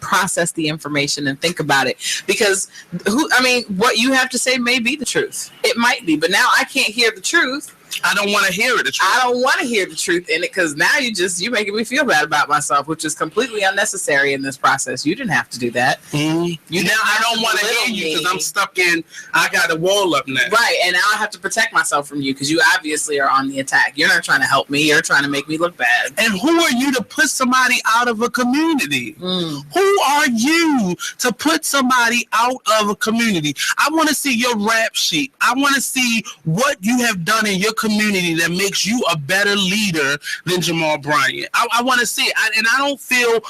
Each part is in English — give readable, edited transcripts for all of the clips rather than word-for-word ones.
process the information and think about it. Because what you have to say may be the truth. It might be, but now I can't hear the truth. I don't want to hear it. I don't want to hear the truth in it, because now you're making me feel bad about myself, which is completely unnecessary in this process. You didn't have to do that. Mm-hmm. Now I don't want to hear you because I'm stuck in. I got a wall up now. Right, and now I have to protect myself from you because you obviously are on the attack. You're not trying to help me. You're trying to make me look bad. And who are you to put somebody out of a community? Who are you to put somebody out of a community? I want to see your rap sheet. I want to see what you have done in your community that makes you a better leader than Jamal Bryant. I want to see it. And I don't feel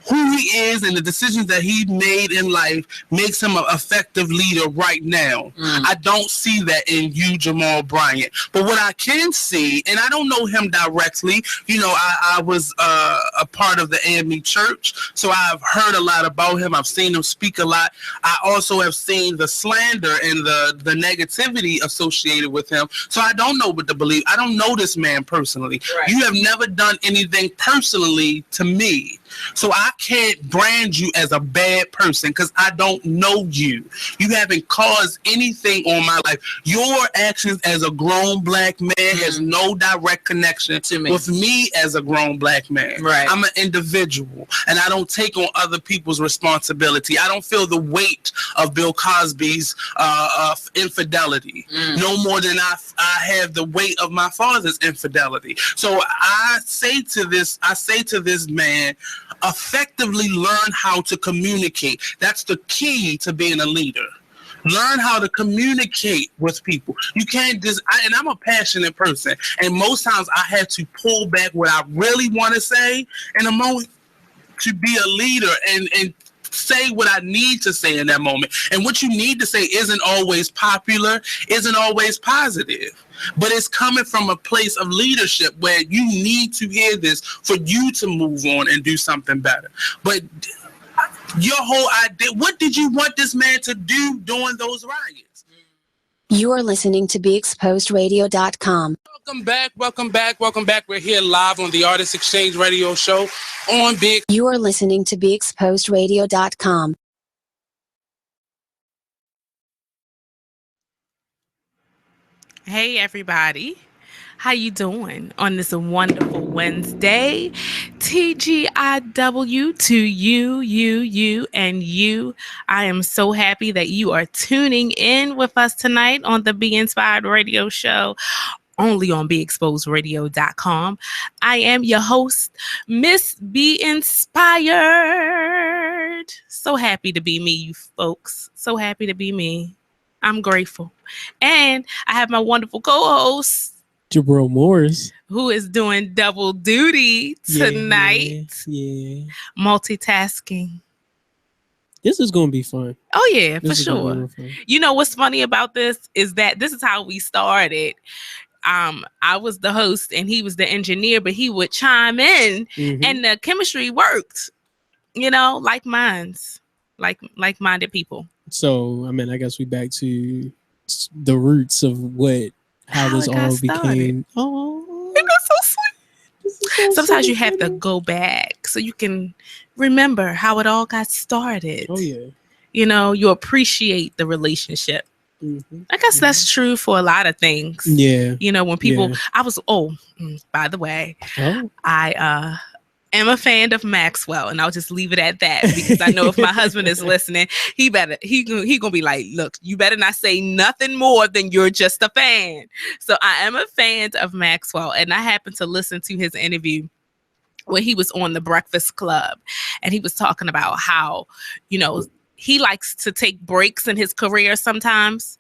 who he is and the decisions that he made in life makes him an effective leader right now. I don't see that in you, Jamal Bryant. But what I can see, and I don't know him directly, I was a part of the AME church, so I've heard a lot about him. I've seen him speak a lot. I also have seen the slander and the negativity associated with him, so I don't know what to believe. I don't know this man personally. Right. You have never done anything personally to me. So I can't brand you as a bad person because I don't know you. You haven't caused anything on my life. Your actions as a grown black man has no direct connection with me as a grown black man. Right. I'm an individual, and I don't take on other people's responsibility. I don't feel the weight of Bill Cosby's infidelity no more than I have the weight of my father's infidelity. So I say to this man, effectively learn how to communicate. That's the key to being a leader. Learn how to communicate with people. You can't and I'm a passionate person, and most times I have to pull back what I really want to say in a moment to be a leader and say what I need to say in that moment. And what you need to say isn't always popular, isn't always positive. But it's coming from a place of leadership where you need to hear this for you to move on and do something better. But your whole idea, what did you want this man to do during those riots? You are listening to BeExposedRadio.com. Welcome back. We're here live on the Artist Exchange Radio Show on Big. You are listening to BeExposedRadio.com. Hey everybody, how you doing on this wonderful Wednesday? TGIW to you, and you. I am so happy that you are tuning in with us tonight on the Be Inspired Radio Show, only on BeExposedRadio.com. I am your host, Miss Be Inspired. So happy to be me, you folks. So happy to be me. I'm grateful. And I have my wonderful co-host, Jabril Morris, who is doing double duty tonight. Yeah. Multitasking. This is going to be fun. Oh, yeah, for sure. You know what's funny about this is that this is how we started. I was the host and he was the engineer, but he would chime in and the chemistry worked, like-minded people. So, I guess we back to the roots of how this all became. Oh, that's so sweet. Sometimes you have to go back so you can remember how it all got started. Oh, yeah. You appreciate the relationship. I guess that's true for a lot of things. Yeah. When people, by the way, I am a fan of Maxwell, and I'll just leave it at that because I know if my husband is listening, he gonna be like, look, you better not say nothing more than you're just a fan. So I am a fan of Maxwell, and I happened to listen to his interview when he was on The Breakfast Club, and he was talking about how, he likes to take breaks in his career sometimes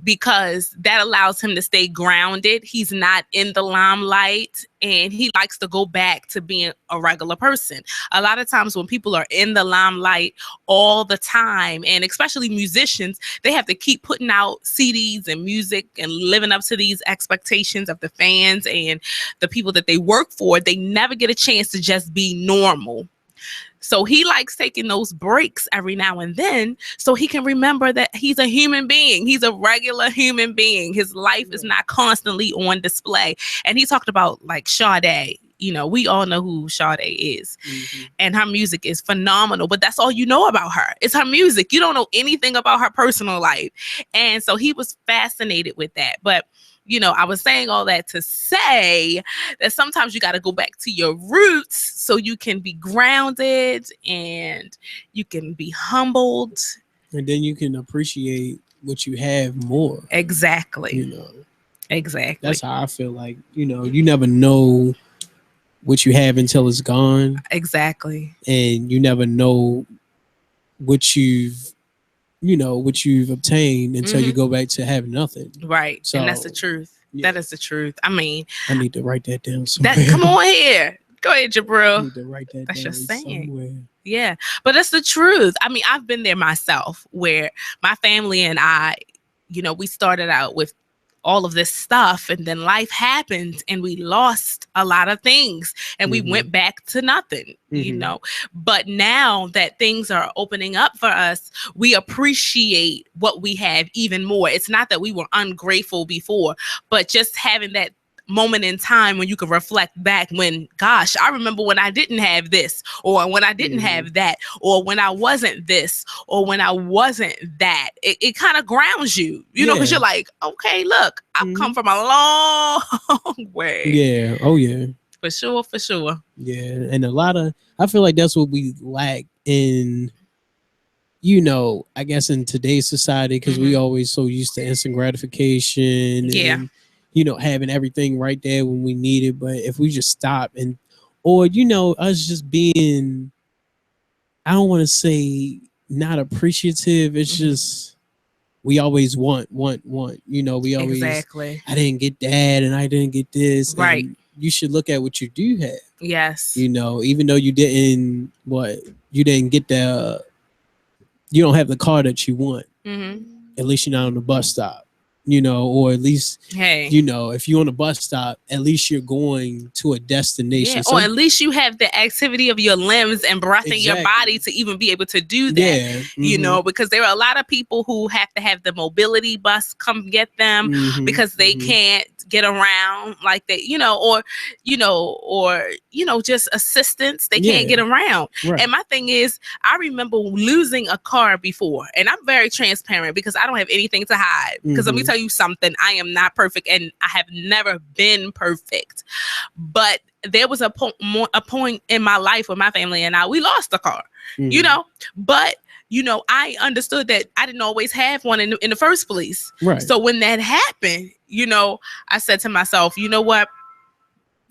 because that allows him to stay grounded. He's not in the limelight, and he likes to go back to being a regular person. A lot of times when people are in the limelight all the time, and especially musicians, they have to keep putting out CDs and music and living up to these expectations of the fans and the people that they work for. They never get a chance to just be normal. So he likes taking those breaks every now and then so he can remember that he's a human being. He's a regular human being. His life is not constantly on display. And he talked about like Sade. we all know who Sade is, and her music is phenomenal, but that's all you know about her. It's her music. You don't know anything about her personal life. And so he was fascinated with that. But I was saying all that to say that sometimes you got to go back to your roots so you can be grounded and you can be humbled. And then you can appreciate what you have more. Exactly. Exactly. That's how I feel like, you never know what you have until it's gone. Exactly. And you never know what you've obtained until you go back to having nothing. Right. So, and that's the truth. Yeah. That is the truth. I mean, I need to write that down somewhere. Come on here. Go ahead, Jabril. I need to write that that's down your saying. Somewhere. Yeah. But that's the truth. I mean, I've been there myself where my family and I, we started out with all of this stuff, and then life happened and we lost a lot of things, and we went back to nothing, but now that things are opening up for us, we appreciate what we have even more. It's not that we were ungrateful before, but just having that moment in time when you can reflect back when, gosh, I remember when I didn't have this, or when I didn't have that, or when I wasn't this, or when I wasn't that. It kind of grounds you, because you're like, okay, look, I've come from a long way. Yeah. Oh yeah. For sure. Yeah. And I feel like that's what we lack in, I guess in today's society, because we always so used to instant gratification. Yeah. And, having everything right there when we need it. But if we just stop or us just being, I don't want to say not appreciative. It's just, we always want. We always, exactly. I didn't get that and I didn't get this. Right. And you should look at what you do have. Yes. Even though you didn't get you don't have the car that you want. At least you're not on the bus stop. Or at least, if you're on a bus stop, at least you're going to a destination. Yeah, or at least you have the activity of your limbs and breath in your body to even be able to do that. Yeah. Because there are a lot of people who have to have the mobility bus come get them because they can't get around like they, or just assistance. They can't get around. Right. And my thing is, I remember losing a car before, and I'm very transparent because I don't have anything to hide. Because let me tell you something, I am not perfect, and I have never been perfect. But there was a point in my life where my family and we lost a car, but I understood that I didn't always have one in the first place. Right. So when that happened, I said to myself, you know what?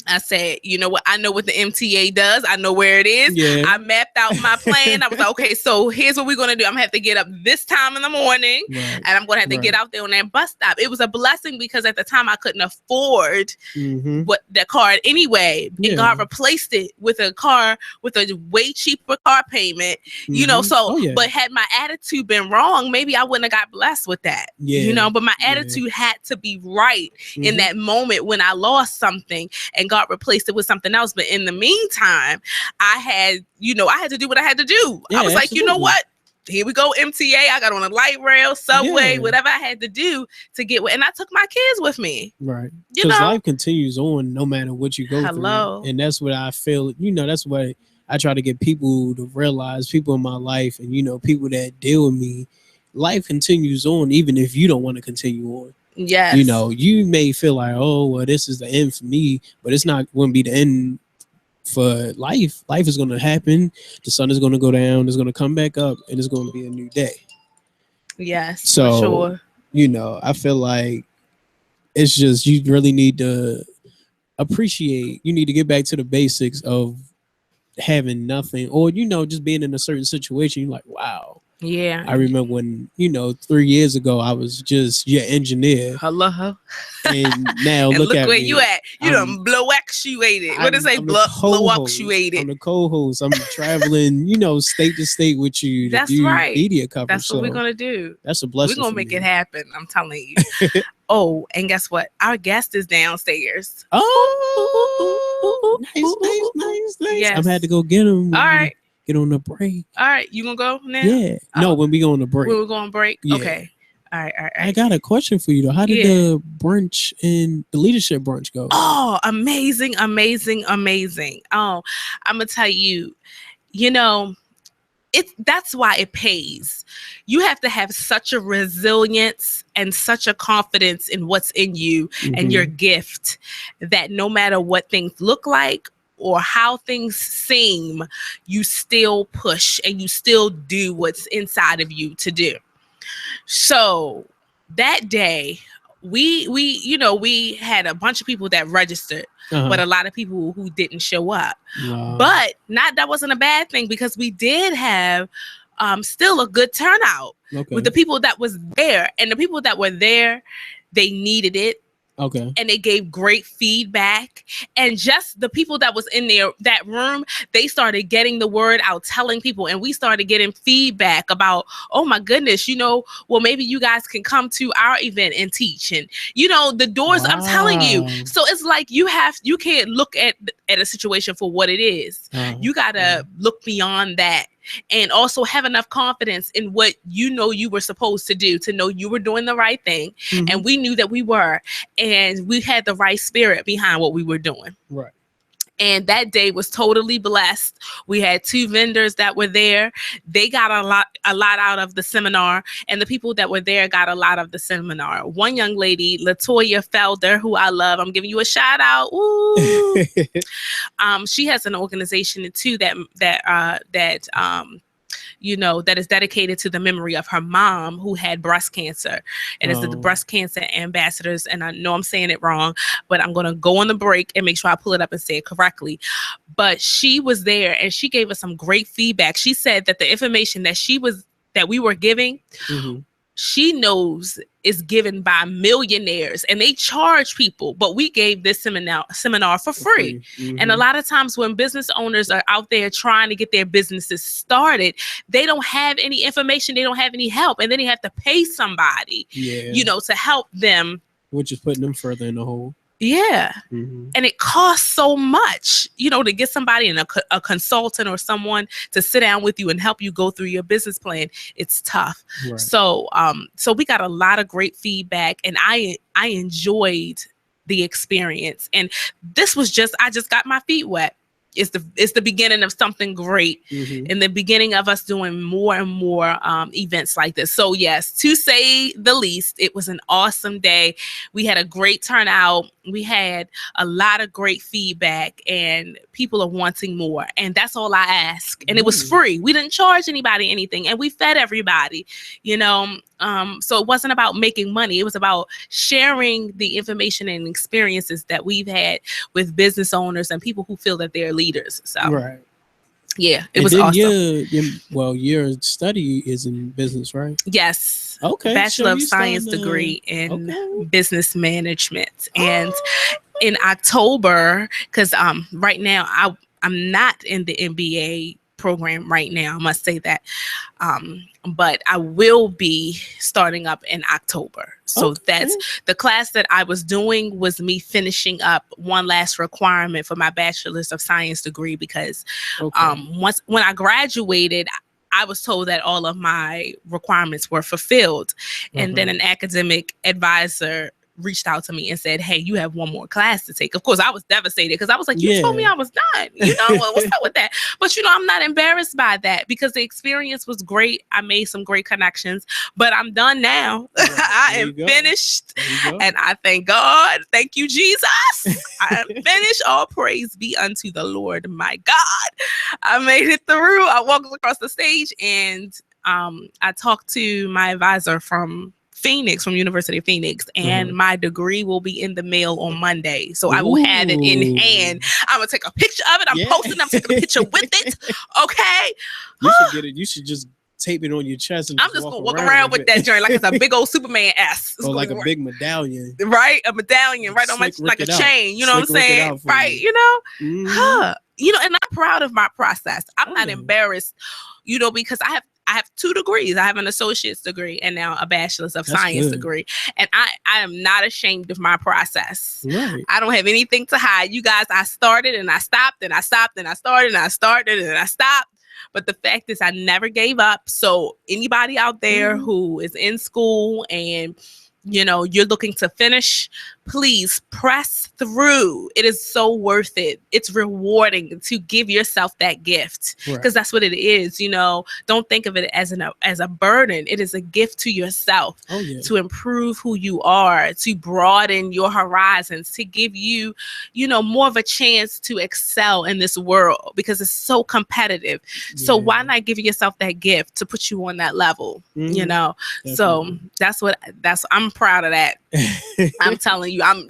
I said, you know what? I know what the MTA does. I know where it is. Yeah. I mapped out my plan. I was like, okay, so here's what we're going to do. I'm going to have to get up this time in the morning, and I'm going to have to get out there on that bus stop. It was a blessing because at the time I couldn't afford that car anyway. And God replaced it with a car with a way cheaper car payment, but had my attitude been wrong, maybe I wouldn't have got blessed with that, but my attitude had to be right in that moment when I lost something, and God replaced it with something else. But in the meantime, I had to do what I had to do. I was like, you know what? Here we go, MTA. I got on a light rail, subway, whatever I had to do to get and I took my kids with me. Right. Because life continues on no matter what you go through. And that's what I feel, that's what I try to get people to realize, people in my life and, people that deal with me. Life continues on even if you don't want to continue on. Yes. You may feel like, oh, well, this is the end for me, but it's not going to be the end for life. Life is going to happen. The sun is going to go down. It's going to come back up, and it's going to be a new day. Yes. So, for sure. I feel like it's just you really need to appreciate. You need to get back to the basics of having nothing, or just being in a certain situation. You're like, wow. Yeah. I remember when, 3 years ago, I was just your engineer. Hello. And now and look at where me. You at. You done blow actuated. What does it say? Blow actuated. I'm the co-host. I'm traveling, state to state with you. That's do right. Media coverage. That's what we're going to do. That's a blessing. We're going to make it happen. I'm telling you. Oh, and guess what? Our guest is downstairs. Oh, nice. Yes. I'm had to go get him. All right. Get on the break. All right, you gonna go now? Yeah. No, when we go on the break. When we go on break? Yeah. Okay. All right. I got a question for you though. How did the brunch and the leadership brunch go? Oh, amazing. Oh, I'm gonna tell you, that's why it pays. You have to have such a resilience and such a confidence in what's in you and your gift that no matter what things look like or how things seem, you still push and you still do what's inside of you to do. So that day, we had a bunch of people that registered, but a lot of people who didn't show up. Wow. But that wasn't a bad thing because we did have still a good turnout with the people that was there, and the people that were there, they needed it. Okay. And they gave great feedback. And just the people that was in that room, they started getting the word out, telling people. And we started getting feedback about, oh my goodness, well, maybe you guys can come to our event and teach. And, the doors, I'm telling you. So it's like you can't look at a situation for what it is. You got to look beyond that. And also have enough confidence in what you were supposed to do, to know you were doing the right thing. And we knew that we were. And we had the right spirit behind what we were doing. Right. And that day was totally blessed. We had 2 vendors that were there. They got a lot out of the seminar, and the people that were there got a lot of the seminar. One young lady, Latoya Felder, who I love, I'm giving you a shout out. Ooh. She has an organization too that is dedicated to the memory of her mom who had breast cancer, and it's the Breast Cancer Ambassadors. And I know I'm saying it wrong, but I'm going to go on the break and make sure I pull it up and say it correctly. But she was there and she gave us some great feedback. She said that the information that we were giving, she knows is given by millionaires and they charge people, but we gave this seminar for free. And a lot of times when business owners are out there trying to get their businesses started, they don't have any information, they don't have any help, and then they have to pay somebody, to help them, which is putting them further in the hole. Yeah. And it costs so much, to get somebody and a consultant or someone to sit down with you and help you go through your business plan. It's tough. Right. So we got a lot of great feedback, and I enjoyed the experience. And this was I just got my feet wet. It's the beginning of something great, and the beginning of us doing more and more events like this. So yes, to say the least, it was an awesome day. We had a great turnout. We had a lot of great feedback, and people are wanting more. And that's all I ask. And it was free. We didn't charge anybody anything, and we fed everybody. So it wasn't about making money. It was about sharing the information and experiences that we've had with business owners and people who feel that they're leaders. So yeah, it was awesome. Your study is in business, right? Yes. Okay. Bachelor of Science degree in business management. And in October, because right now I'm not in the MBA program right now, I must say that, but I will be starting up in October. So that's the class that I was doing, was me finishing up one last requirement for my Bachelor's of Science degree, because when I graduated, I was told that all of my requirements were fulfilled. And then an academic advisor reached out to me and said, hey, you have one more class to take. Of course, I was devastated because I was like, you told me I was done. What's up with that? But, I'm not embarrassed by that because the experience was great. I made some great connections, but I'm done now. I am finished. And I thank God. Thank you, Jesus. I am finished. All praise be unto the Lord, my God. I made it through. I walked across the stage, and I talked to my advisor from University of Phoenix, and my degree will be in the mail on Monday. So I will have it in hand. I'm gonna take a picture of it. I'm posting. I'm taking a picture with it. Okay. You should get it. You should just tape it on your chest. And I'm just gonna walk around with that joint like it's a big old Superman S. Or like a big medallion. Right, a medallion right on my, like a chain. You know what I'm saying? Right. And I'm proud of my process. I'm not embarrassed. Because I have 2 degrees. I have an associate's degree and now a bachelor's of science degree. And I am not ashamed of my process. Right. I don't have anything to hide. You guys, I started and I stopped and I stopped and I started and I started and I stopped. But the fact is, I never gave up. So anybody out there who is in school and you're looking to finish, please press through. It is so worth it. It's rewarding to give yourself that gift, because that's what it is. Don't think of it as a burden. It is a gift to yourself to improve who you are, to broaden your horizons, to give you, more of a chance to excel in this world, because it's so competitive. So why not give yourself that gift to put you on that level? Definitely. So I'm proud of that. I'm telling you, I'm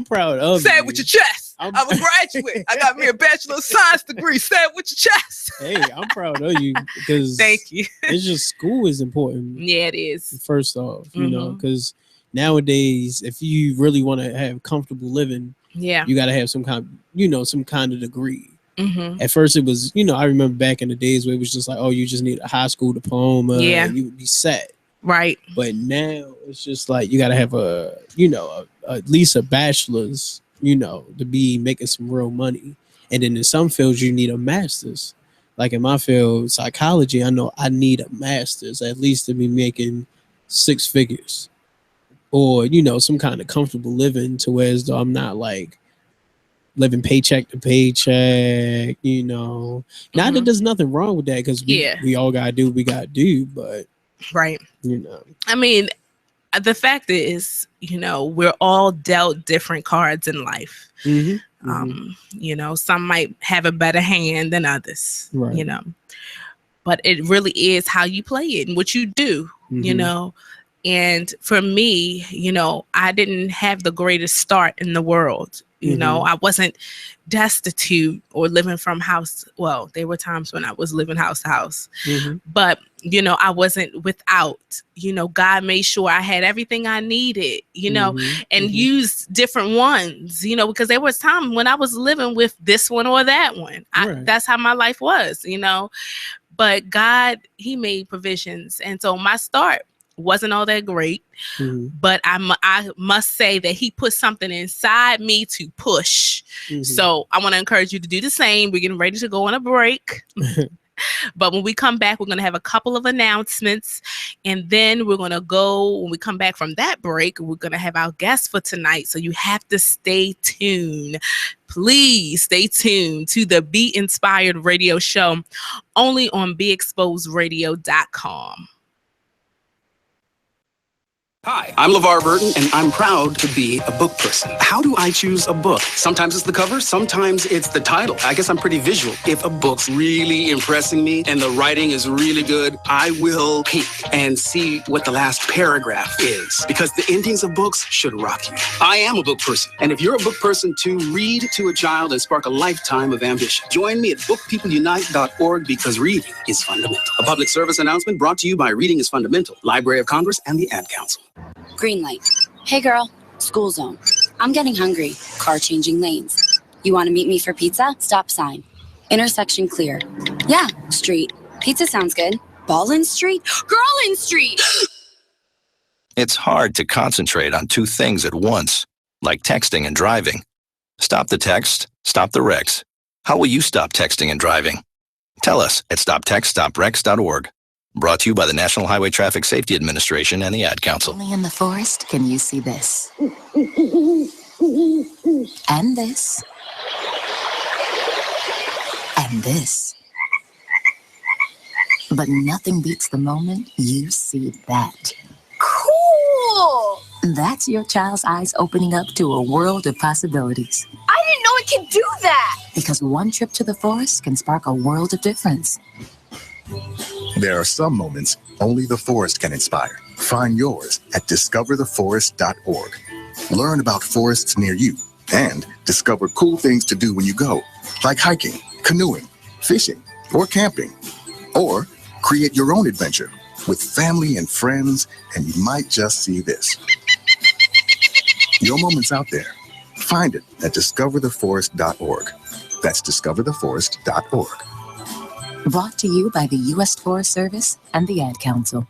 proud of Say you. It with your chest. I'm a graduate. I got me a Bachelor of Science degree. Say it with your chest. Hey, I'm proud of you, because thank you. It's just, school is important. Yeah, it is. First off, because nowadays, if you really want to have comfortable living, you got to have some kind of degree. At first it was, I remember back in the days where it was just like, oh, you just need a high school diploma, and you would be set. Right. But now it's just like you got to have at least a bachelor's, to be making some real money. And then in some fields you need a master's. Like in my field, psychology, I know I need a master's at least to be making 6 figures, or some kind of comfortable living, to where as though I'm not like living paycheck to paycheck. Not that there's nothing wrong with that, because we all gotta do what we gotta do, but right. I mean, the fact is, we're all dealt different cards in life. Some might have a better hand than others, but it really is how you play it and what you do, and for me, I didn't have the greatest start in the world. I wasn't destitute or living from house. Well, there were times when I was living house to house, but I wasn't without. God made sure I had everything I needed, and used different ones, because there was time when I was living with this one or that one. That's how my life was, but God, he made provisions. And so my start wasn't all that great, but I must say that he put something inside me to push. So I want to encourage you to do the same. We're getting ready to go on a break. But when we come back, we're going to have a couple of announcements. And then we're going to go, when we come back from that break, we're going to have our guest for tonight. So you have to stay tuned. Please stay tuned to the Be Inspired Radio Show, only on BeExposedRadio.com. Hi, I'm LeVar Burton, and I'm proud to be a book person. How do I choose a book? Sometimes it's the cover, sometimes it's the title. I guess I'm pretty visual. If a book's really impressing me and the writing is really good, I will peek and see what the last paragraph is, because the endings of books should rock you. I am a book person, and if you're a book person too, read to a child and spark a lifetime of ambition. Join me at bookpeopleunite.org, because reading is fundamental. A public service announcement brought to you by Reading is Fundamental, Library of Congress, and the Ad Council. Green light. Hey girl, school zone. I'm getting hungry. Car changing lanes. You want to meet me for pizza? Stop sign. Intersection clear. Yeah, street. Pizza sounds good. Ballin Street? Girlin Street! It's hard to concentrate on 2 things at once, like texting and driving. Stop the text, stop the wrecks. How will you stop texting and driving? Tell us at stoptextstopwrecks.org. Brought to you by the National Highway Traffic Safety Administration and the Ad Council. Only in the forest can you see this. And this. And this. But nothing beats the moment you see that. Cool! That's your child's eyes opening up to a world of possibilities. I didn't know it could do that! Because one trip to the forest can spark a world of difference. There are some moments only the forest can inspire. Find yours at discovertheforest.org. Learn about forests near you and discover cool things to do when you go, like hiking, canoeing, fishing, or camping. Or create your own adventure with family and friends, and you might just see this. Your moment's out there. Find it at discovertheforest.org. That's discovertheforest.org. Brought to you by the U.S. Forest Service and the Ad Council.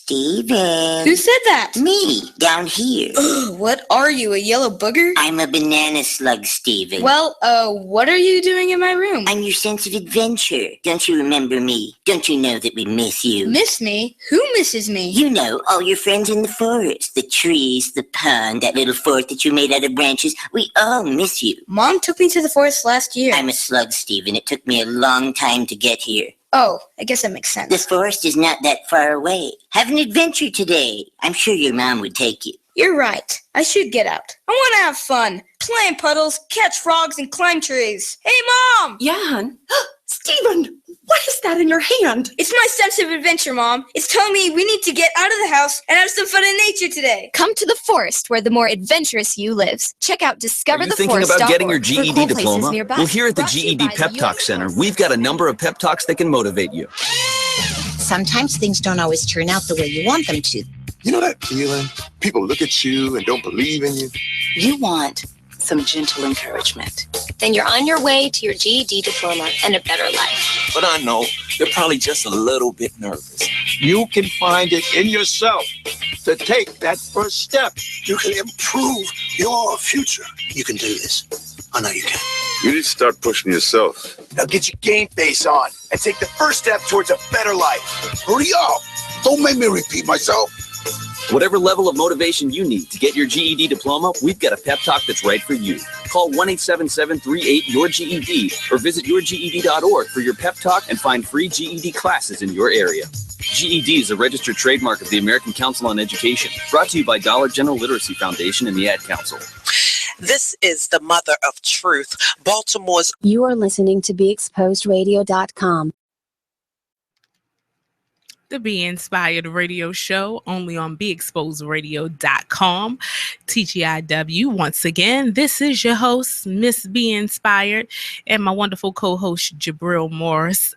Steven. Who said that? Me, down here. Ugh, what are you, a yellow booger? I'm a banana slug, Steven. Well, what are you doing in my room? I'm your sense of adventure. Don't you remember me? Don't you know that we miss you? Miss me? Who misses me? You know, all your friends in the forest. The trees, the pond, that little fort that you made out of branches. We all miss you. Mom took me to the forest last year. I'm a slug, Steven. It took me a long time to get here. Oh, I guess that makes sense. The forest is not that far away. Have an adventure today. I'm sure your mom would take you. You're right. I should get out. I want to have fun. Play in puddles, catch frogs, and climb trees. Hey, Mom! Yeah, hon? Steven, what is that in your hand? It's my sense of adventure, Mom. It's telling me we need to get out of the house and have some fun in nature today. Come to the forest where the more adventurous you lives. Check out discovertheforest.org. Thinking about getting your GED diploma? Well, here at the GED Pep Talk Center, we've got a number of pep talks that can motivate you. Sometimes things don't always turn out the way you want them to. You know that feeling? People look at you and don't believe in you. You want some gentle encouragement. Then you're on your way to your GED diploma and a better life. But I know they're probably just a little bit nervous. You can find it in yourself to take that first step. You can improve your future. You can do this. I know you can. You need to start pushing yourself. Now get your game face on and take the first step towards a better life. Hurry up. Don't make me repeat myself. Whatever level of motivation you need to get your GED diploma, we've got a pep talk that's right for you. Call 1-877-38-YOUR-GED or visit yourged.org for your pep talk and find free GED classes in your area. GED is a registered trademark of the American Council on Education, brought to you by Dollar General Literacy Foundation and the Ad Council. This is the mother of truth, Baltimore's. You are listening to BeExposedRadio.com. The Be Inspired radio show only on BeExposedRadio.com. TGIW. Once again, this is your host, Miss Be Inspired, and my wonderful co-host, Jabril Morris.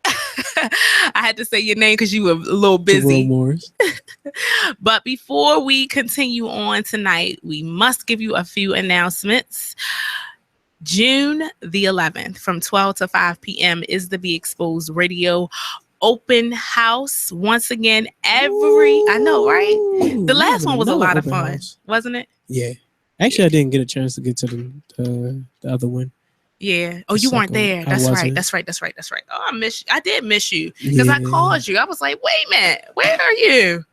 I had to say your name because you were a little busy. Jabril Morris. But before we continue on tonight, we must give you a few announcements. June the 11th from 12 to 5 p.m. is the Be Exposed Radio Open House. Once again, I know, right? The last one was a lot of fun, wasn't it? Yeah. Actually, I didn't get a chance to get to the other one. Yeah. Oh, you weren't there. That's right. Oh, I did miss you because I called you. I was like, wait a minute, where are you?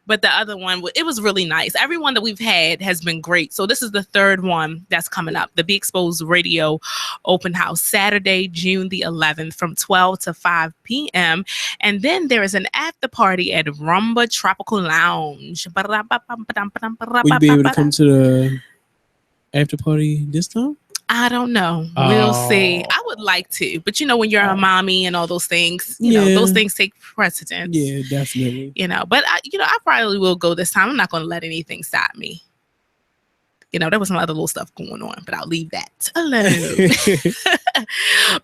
But the other one, it was really nice. Everyone that we've had has been great. So this is the third one that's coming up. The Be Exposed Radio Open House, Saturday, June the 11th from 12 to 5 p.m. And then there is an after party at Rumba Tropical Lounge. Will you be able to come to the after party this time? I don't know. We'll see. I would like to, but when you're a mommy and all those things, you know, those things take precedence. Yeah, definitely. But I probably will go this time. I'm not going to let anything stop me. There was some other little stuff going on, but I'll leave that alone.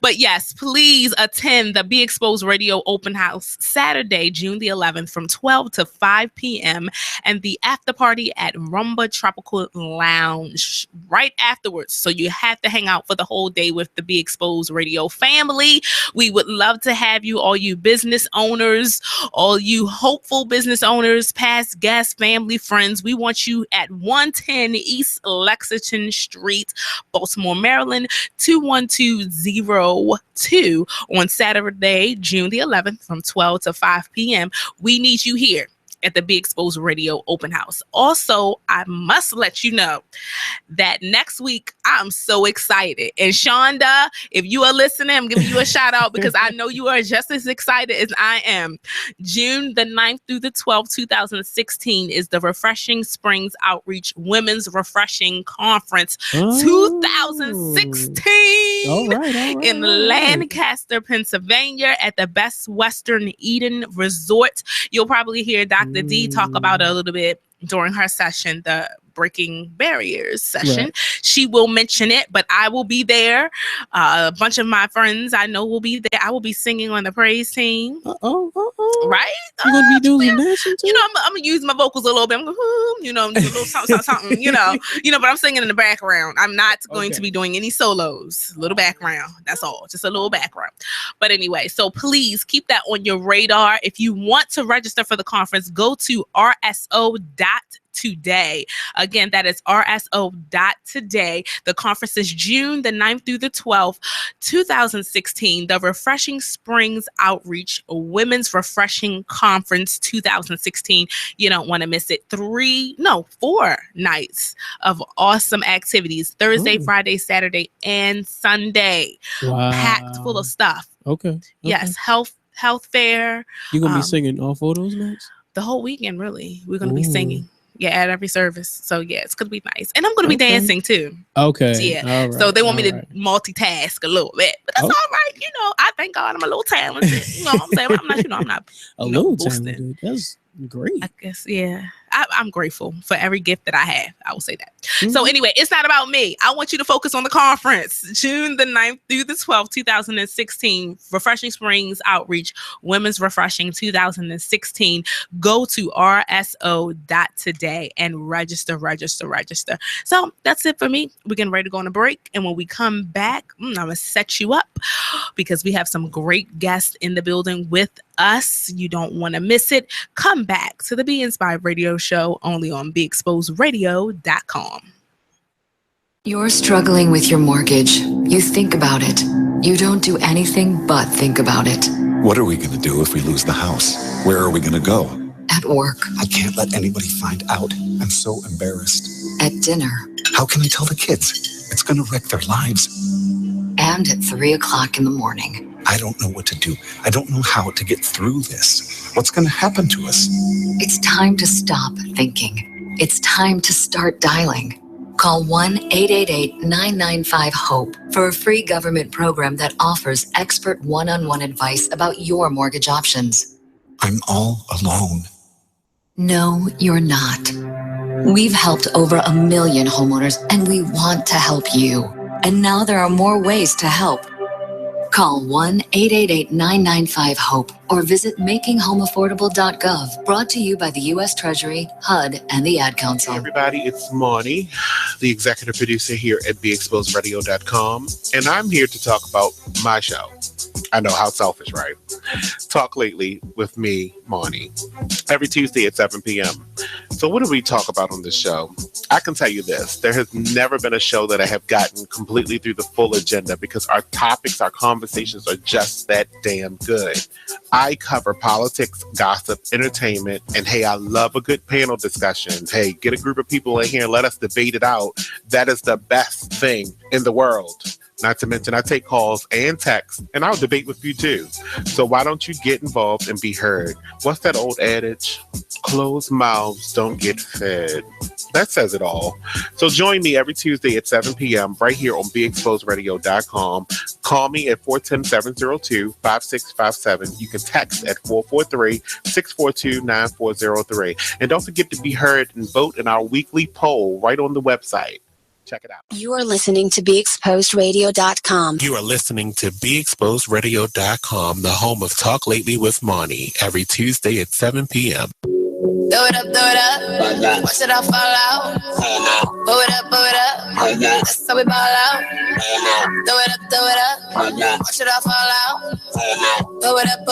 But yes, please attend the Be Exposed Radio Open House Saturday, June the 11th from 12 to 5 p.m. and the after party at Rumba Tropical Lounge right afterwards. So you have to hang out for the whole day with the Be Exposed Radio family. We would love to have you, all you business owners, all you hopeful business owners, past guests, family, friends. We want you at 110 East Lexington Street, Baltimore, Maryland, 21202 on Saturday, June the 11th from 12 to 5 p.m. We need you here at the Be Exposed Radio Open House. Also, I must let you know that next week I'm so excited. And Shonda, if you are listening, I'm giving you a shout out because I know you are just as excited as I am. June the 9th through the 12th, 2016 is the Refreshing Springs Outreach Women's Refreshing Conference 2016 all right. in Lancaster, Pennsylvania at the Best Western Eden Resort. You'll probably hear Dr. D talk about it a little bit during her session, the Breaking Barriers session. Right. She will mention it, but I will be there. A bunch of my friends I know will be there. I will be singing on the praise team. Right? You're going to be doing dancing too? You know, I'm going to use my vocals a little bit. I'm going to, you know, do a little something, you know, but I'm singing in the background. I'm not going to be doing any solos. A little background. That's all. Just a little background. But anyway, so please keep that on your radar. If you want to register for the conference, go to rso.today. Again, that is rso.today. The conference is June the 9th through the 12th, 2016. The Refreshing Springs Outreach Women's Refreshing Conference 2016. You don't want to miss it. 4 nights of awesome activities. Thursday, Friday, Saturday, and Sunday. Wow. Packed full of stuff. Okay. Yes, health fair. You're going to be singing all 4 of those nights? The whole weekend, really. We're going to be singing. Yeah, at every service. So yeah, it's gonna be nice. And I'm gonna be dancing too. Okay. So, yeah. All right. So they want me to multitask a little bit. But that's all right. You know, I thank God I'm a little talented. You know what I'm saying? I'm not a little talented. That's great. I guess, yeah. I'm grateful for every gift that I have. I will say that. So anyway, it's not about me. I want you to focus on the conference. June the 9th through the 12th, 2016. Refreshing Springs Outreach Women's Refreshing 2016. Go to rso.today and register. So that's it for me. We're getting ready to go on a break. And when we come back, I'm going to set you up because we have some great guests in the building with us. You don't want to miss it. Come back to the Be Inspired Radio Show only on BeExposedRadio.com. You're struggling with your mortgage. You think about it. You don't do anything but think about it. What are we going to do if we lose the house? Where are we going to go? At work. I can't let anybody find out. I'm so embarrassed. At dinner. How can I tell the kids? It's going to wreck their lives. And at 3 o'clock in the morning. I don't know what to do. I don't know how to get through this. What's going to happen to us? It's time to stop thinking. It's time to start dialing. Call 1-888-995-HOPE for a free government program that offers expert one-on-one advice about your mortgage options. I'm all alone. No, you're not. We've helped over 1 million homeowners, and we want to help you. And now there are more ways to help. Call 1-888-995-HOPE or visit makinghomeaffordable.gov. Brought to you by the U.S. Treasury, HUD, and the Ad Council. Hey everybody, it's Monty, the executive producer here at BeExposedRadio.com, and I'm here to talk about my show. I know, how selfish, right? Talk Lately with me, Monty, every Tuesday at 7 p.m. So what do we talk about on this show? I can tell you this. There has never been a show that I have gotten completely through the full agenda because our topics, our conversations are just that damn good. I cover politics, gossip, entertainment, and hey, I love a good panel discussion. Hey, get a group of people in here and let us debate it out. That is the best thing in the world. Not to mention, I take calls and texts, and I'll debate with you too. So why don't you get involved and be heard? What's that old adage? Closed mouths don't get fed. That says it all. So join me every Tuesday at 7 p.m. right here on BeExposedRadio.com. Call me at 410-702-5657. You can text at 443-642-9403. And don't forget to be heard and vote in our weekly poll right on the website. Check it out. You are listening to BeExposedRadio.com. You are listening to BeExposedRadio.com, the home of Talk Lately with Monty, every Tuesday at 7 p.m. Throw it up, watch it all fall out. Blow it up, that's how we ball out. Throw it up, watch it all fall out. Blow it up,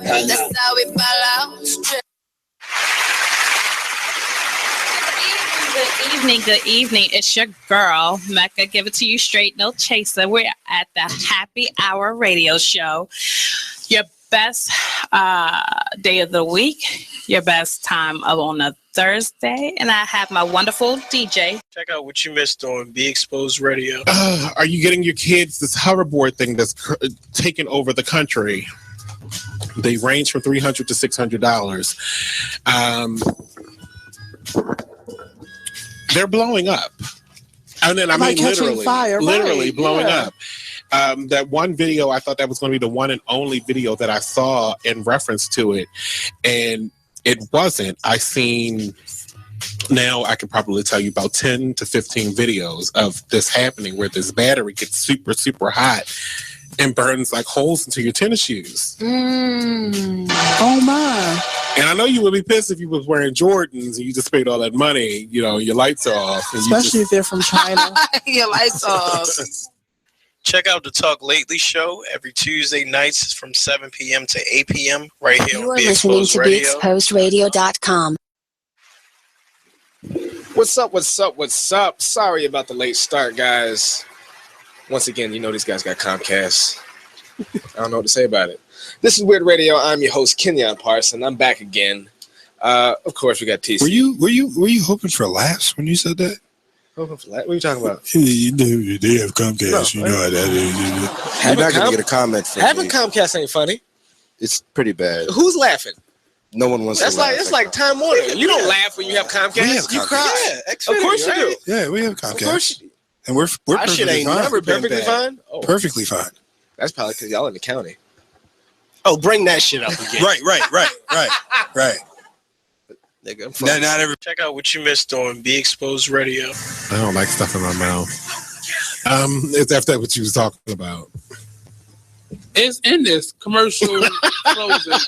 that's how we ball out. Good evening. It's your girl, Mecca. Give it to you straight, no chaser. We're at the Happy Hour Radio Show. Your best day of the week, your best time of on a Thursday, and I have my wonderful DJ. Check out what you missed on Be Exposed Radio. Are you getting your kids this hoverboard thing that's taking over the country? They range from $300 to $600. They're blowing up. And then, I mean, literally blowing up. That one video, I thought that was going to be the one and only video that I saw in reference to it. And it wasn't. I seen Now I can probably tell you about 10 to 15 videos of this happening where this battery gets super, super hot and burns like holes into your tennis shoes. Oh my. And I know you would be pissed if you was wearing Jordans and you just paid all that money, you know, your lights are off. And especially if they're from China. Your lights off. Check out the Talk Lately show every Tuesday nights from 7 p.m. to 8 p.m. right here You on are Be listening Exposed to Radio. BeExposedRadio.com. What's up? What's up? What's up? Sorry about the late start, guys. Once again, you know these guys got Comcast. I don't know what to say about it. This is Weird Radio. I'm your host, Kenyon Parson. I'm back again. Of course, we got TC. Were you hoping for laughs when you said that? Hoping for what are you talking about? They have Comcast. You know how that is. You're not going to get a comment from having me. Comcast ain't funny. It's pretty bad. Who's laughing? No one wants to laugh. It's like Time Warner. You don't laugh when you have Comcast. We have You Comcast. cry. Of course you do. Yeah, we have Comcast. Of course you do. And we're My shit perfectly ain't fine. never been perfectly bad. fine. Oh, Perfectly fine. that's probably because y'all in the county. Oh, bring that shit up again. Right. Nigga, I'm from- Not every. Check out what you missed on Be Exposed Radio. I don't like stuff in my mouth. It's after what you was talking about. It's in this commercial closing.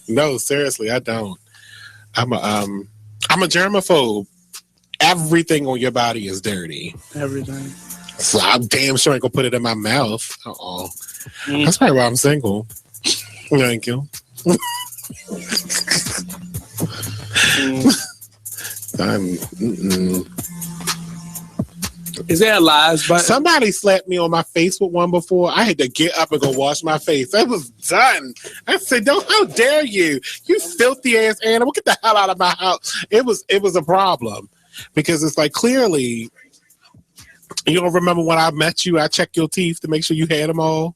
No, seriously, I don't. I'm a germaphobe. Everything on your body is dirty. Everything. So I'm damn sure I ain't gonna put it in my mouth. That's probably why I'm single. Thank you. Is that lies? But somebody slapped me on my face with one before. I had to get up and go wash my face. That was done. I said, "Don't! How dare you? You filthy ass animal! Get the hell out of my house!" It was a problem because it's like clearly you don't remember when I met you. I checked your teeth to make sure you had them all.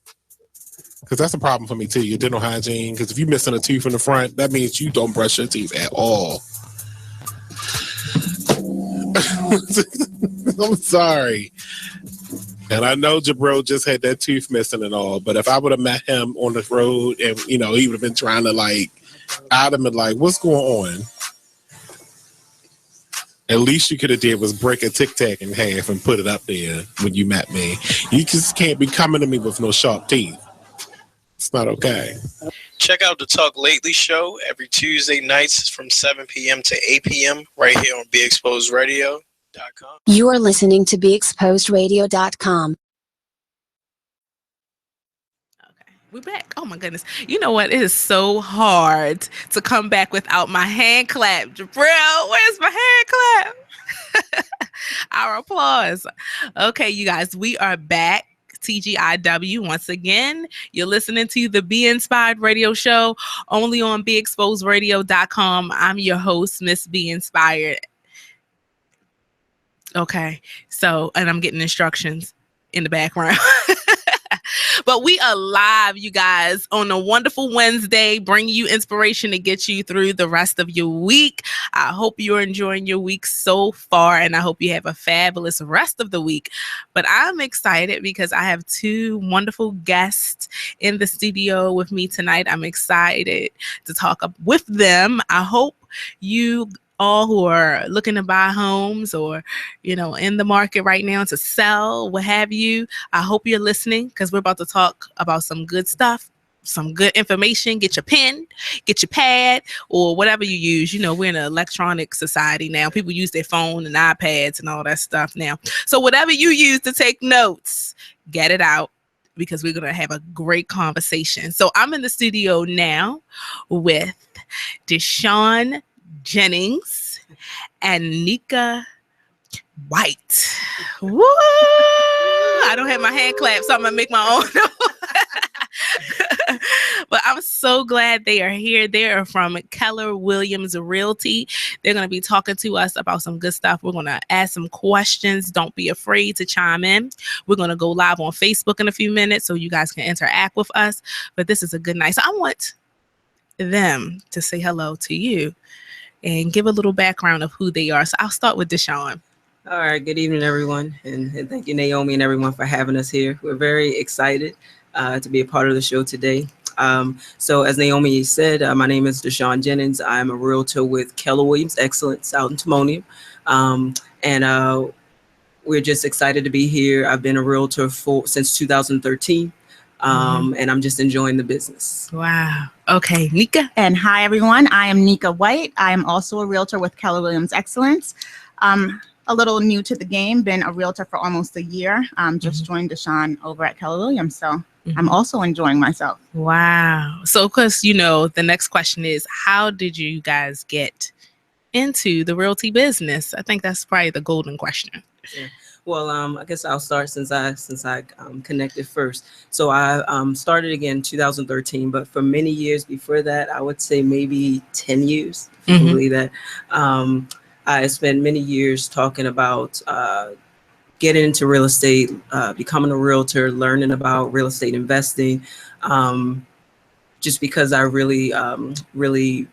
Because that's a problem for me too. Your dental hygiene. Because if you're missing a tooth in the front, that means you don't brush your teeth at all. I'm sorry. And I know Jabril just had that tooth missing and all, but if I would have met him on the road and, you know, he would have been trying to like out him and like, what's going on? At least you could have did was break a Tic Tac in half and put it up there when you met me. You just can't be coming to me with no sharp teeth. It's not okay. Check out the Talk Lately show every Tuesday nights from 7 p.m. to 8 p.m. right here on BeExposedRadio.com. You are listening to BeExposedRadio.com. We're back. Oh my goodness. You know what? It is so hard to come back without my hand clap. Jabril, where's my hand clap? Our applause. Okay, you guys, we are back. TGIW once again. You're listening to the Be Inspired Radio Show only on BeExposedRadio.com. I'm your host, Miss Be Inspired. Okay, so, and I'm getting instructions in the background. But we are live, you guys, on a wonderful Wednesday, bringing you inspiration to get you through the rest of your week. I hope you're enjoying your week so far, and I hope you have a fabulous rest of the week. But I'm excited because I have two wonderful guests in the studio with me tonight. I'm excited to talk with them. I hope you all who are looking to buy homes or, you know, in the market right now to sell, what have you, I hope you're listening because we're about to talk about some good stuff, some good information. Get your pen, get your pad, or whatever you use. You know, we're in an electronic society now. People use their phone and iPads and all that stuff now. So whatever you use to take notes, get it out because we're going to have a great conversation. So I'm in the studio now with Deshaun Jennings and Nika White. Woo! I don't have my hand clap, so I'm gonna make my own. But I'm so glad they are here. They are from Keller Williams Realty. They're going to be talking to us about some good stuff. We're going to ask some questions. Don't be afraid to chime in. We're going to go live on Facebook in a few minutes so you guys can interact with us. But this is a good night. So I want them to say hello to you and give a little background of who they are. So I'll start with Deshaun. All right. Good evening, everyone. And thank you, Naomi, and everyone for having us here. We're very excited to be a part of the show today. So as Naomi said, my name is Deshaun Jennings. I'm a realtor with Keller Williams Excellence out in Timonium. And we're just excited to be here. I've been a realtor since 2013. And I'm just enjoying the business. Wow. Okay, Nika. And hi, everyone. I am Nika White. I am also a realtor with Keller Williams Excellence. A little new to the game, been a realtor for almost a year. Just joined Deshaun over at Keller Williams. So I'm also enjoying myself. Wow. So, of course, the next question is, how did you guys get into the realty business? I think that's probably the golden question. Yeah. Well, I guess I'll start since I connected first. So I started again in 2013, but for many years before that, I would say maybe 10 years, if you can believe that. I spent many years talking about getting into real estate, becoming a realtor, learning about real estate investing, just because I really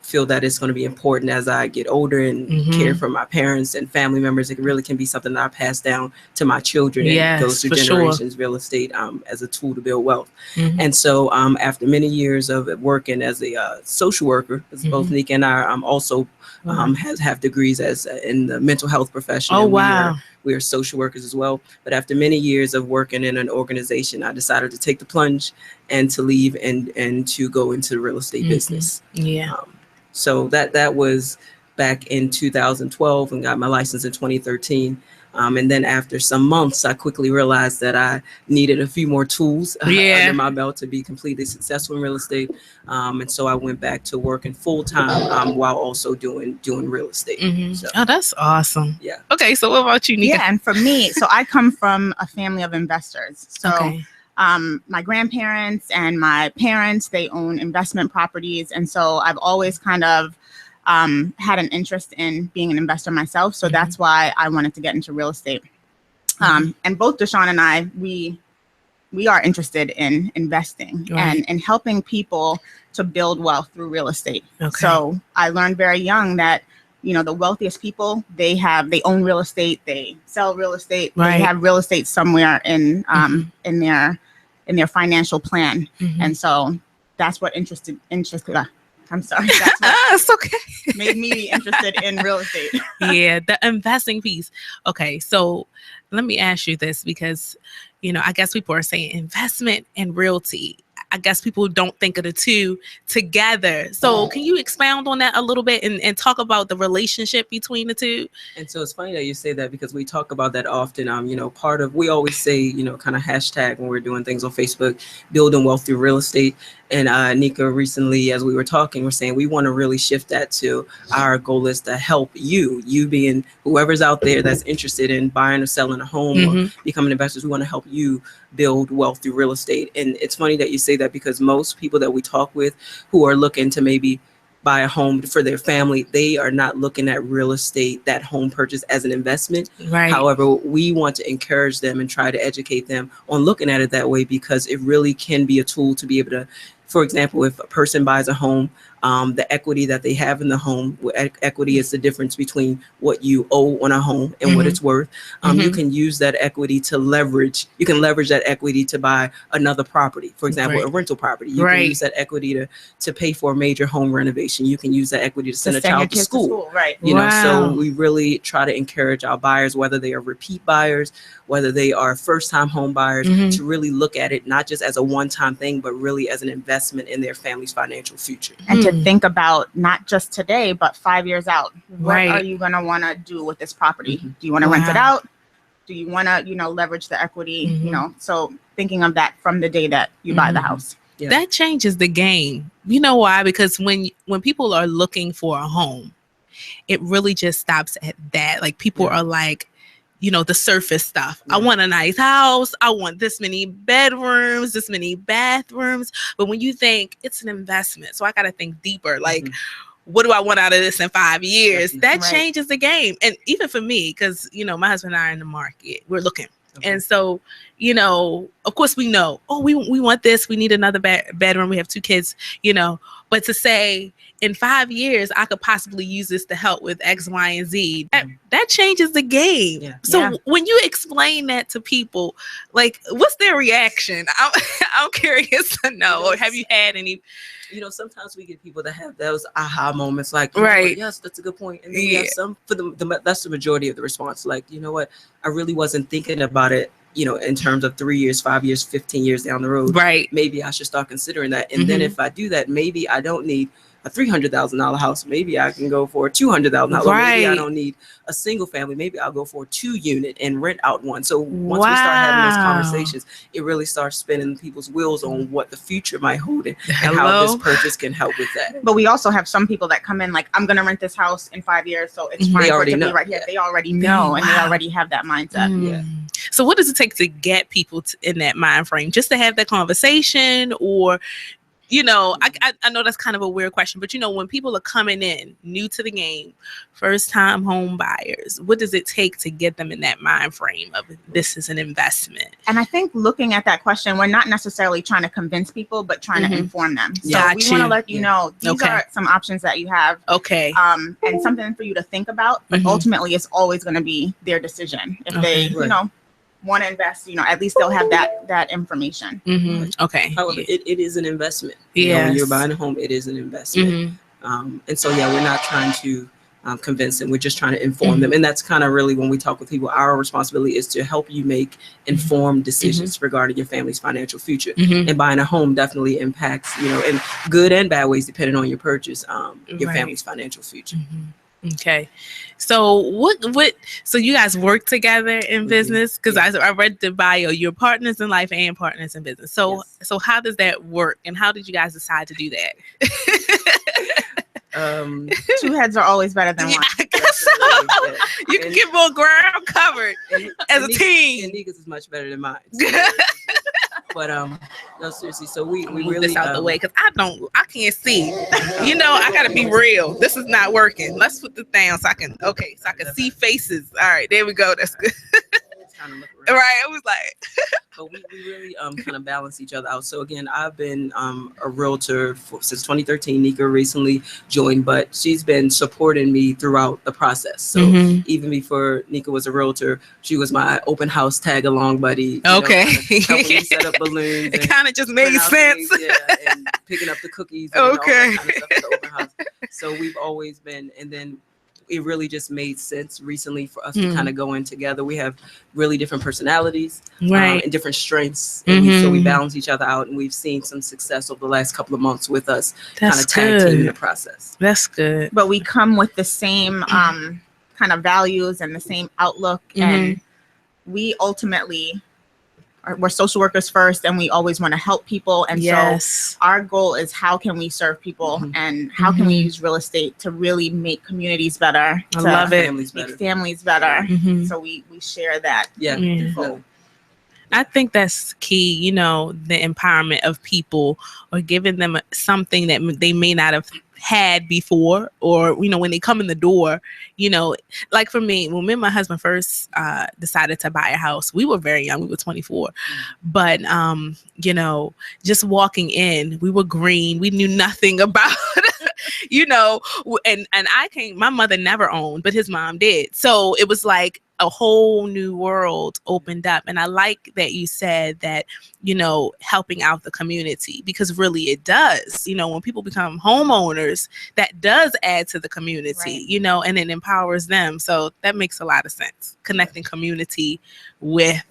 feel that it's going to be important as I get older and care for my parents and family members. It really can be something that I pass down to my children. Yes, and goes through generations, real estate as a tool to build wealth. And so after many years of working as a social worker, as both Nika and I also have degrees as in the mental health profession. Oh, wow. We are social workers as well. But after many years of working in an organization, I decided to take the plunge and to leave and to go into the real estate business. Yeah. So that was back in 2012 and got my license in 2013. And then after some months, I quickly realized that I needed a few more tools under my belt to be completely successful in real estate. And so I went back to working full time while also doing real estate. So, oh, that's awesome. Yeah. Okay. So what about you, Nika? Yeah. And for me, so I come from a family of investors. So my grandparents and my parents, they own investment properties. And so I've always kind of had an interest in being an investor myself. So that's why I wanted to get into real estate. And both Deshaun and I, we are interested in investing and helping people to build wealth through real estate. So I learned very young that, the wealthiest people, they own real estate, they sell real estate, they have real estate somewhere in their financial plan. And so that's what interested I'm sorry. That's what it's okay. made me interested in real estate. Yeah, the investing piece. Okay, so let me ask you this because, I guess people are saying investment and realty. I guess people don't think of the two together. So can you expound on that a little bit and talk about the relationship between the two? And so it's funny that you say that because we talk about that often. We always say, kind of hashtag when we're doing things on Facebook, building wealth through real estate. And Nika recently, as we were talking, we're saying we want to really shift that to our goal is to help you being whoever's out there that's interested in buying or selling a home or becoming investors. We want to help you build wealth through real estate. And it's funny that you say that because most people that we talk with who are looking to maybe buy a home for their family, they are not looking at real estate, that home purchase as an investment. However, we want to encourage them and try to educate them on looking at it that way because it really can be a tool to be able to, for example, if a person buys a home, the equity that they have in the home, equity is the difference between what you owe on a home and what it's worth. You can use that equity to leverage. You can leverage that equity to buy another property, for example, a rental property. You can use that equity to pay for a major home renovation. You can use that equity to send a child to school. So we really try to encourage our buyers, whether they are repeat buyers, whether they are first-time home buyers, to really look at it not just as a one-time thing, but really as an investment in their family's financial future. And to think about not just today, but 5 years out. What are you going to want to do with this property? Do you want to rent it out? Do you want to, leverage the equity? So thinking of that from the day that you buy the house. That changes the game. You know why? Because when people are looking for a home, it really just stops at that. Like people are like, the surface stuff. I want a nice house. I want this many bedrooms, this many bathrooms. But when you think it's an investment, so I got to think deeper. Like, what do I want out of this in 5 years? That changes the game. And even for me, because, my husband and I are in the market, we're looking. And so, you know, of course we know, oh, we want this, we need another bedroom, we have 2 kids, you know, but to say in 5 years I could possibly use this to help with X, Y, and Z, that changes the game. Yeah. So when you explain that to people, like, what's their reaction? I'm curious to know. Or have you had any? You know, sometimes we get people that have those aha moments, like, right, yes, that's a good point. And then we have some, for that's the majority of the response. Like, you know what, I really wasn't thinking about it, you know, in terms of 3 years, 5 years, 15 years down the road. Right. Maybe I should start considering that. And then if I do that, maybe I don't need a $300,000 house. Maybe I can go for a $200,000. Right. Maybe I don't need a single family. Maybe I'll go for a 2-unit and rent out one. So once we start having those conversations, it really starts spinning people's wheels on what the future might hold and how this purchase can help with that. But we also have some people that come in like, I'm going to rent this house in 5 years, so it's fine for it to be right here. They already know, and they already have that mindset. Yeah. So what does it take to get people in that mind frame? Just to have that conversation, or, you know, I know that's kind of a weird question, but, you know, when people are coming in new to the game, first time home buyers, what does it take to get them in that mind frame of this is an investment? And I think looking at that question, we're not necessarily trying to convince people, but trying to inform them. So we want to let you know, these are some options that you have. Okay. And something for you to think about, but ultimately it's always going to be their decision. If they, you know, want to invest, you know, at least they'll have that information. Okay. However, it is an investment. You know, when you're buying a home, it is an investment. And so, yeah, we're not trying to convince them. We're just trying to inform them. And that's kind of really when we talk with people, our responsibility is to help you make informed decisions regarding your family's financial future. And buying a home definitely impacts, you know, in good and bad ways, depending on your purchase, your family's financial future. Okay. So what so you guys work together in business? Because I read the bio, you're partners in life and partners in business. So so how does that work, and how did you guys decide to do that? 2 heads are always better than one. I guess so. You can get more ground covered as a team. And Nika's is much better than mine. So but no, seriously. So we move really this out the way, because I can't see. You know, I gotta be real. This is not working. Let's put this down so I can see faces. All right, there we go. That's good. Right, I was like, but we really kind of balance each other out. So again, I've been a realtor since 2013. Nika recently joined, but she's been supporting me throughout the process. So even before Nika was a realtor, she was my open house tag along buddy. Okay, helping me set up balloons. It kind of just made sense. And picking up the cookies. And all that kind of stuff at the open house. So we've always been, and then it really just made sense recently for us to kind of go in together. We have really different personalities, and different strengths. And so we balance each other out, and we've seen some success over the last couple of months with us kind of tag teaming the process. That's good. But we come with the same kind of values and the same outlook. And we ultimately we're social workers first, and we always want to help people. And so our goal is, how can we serve people, and how can we use real estate to really make communities better? I love it. Make families better. So we share that. I think that's key, you know, the empowerment of people, or giving them something that they may not have had before, or, you know, when they come in the door, you know, like for me, when me and my husband first decided to buy a house, we were very young, we were 24, but you know, just walking in, we were green, we knew nothing about you know, and my mother never owned, but his mom did, so it was like a whole new world opened up. And I like that you said that, you know, helping out the community, because really it does, you know, when people become homeowners, that does add to the community, you know, and it empowers them. So that makes a lot of sense. Connecting community with,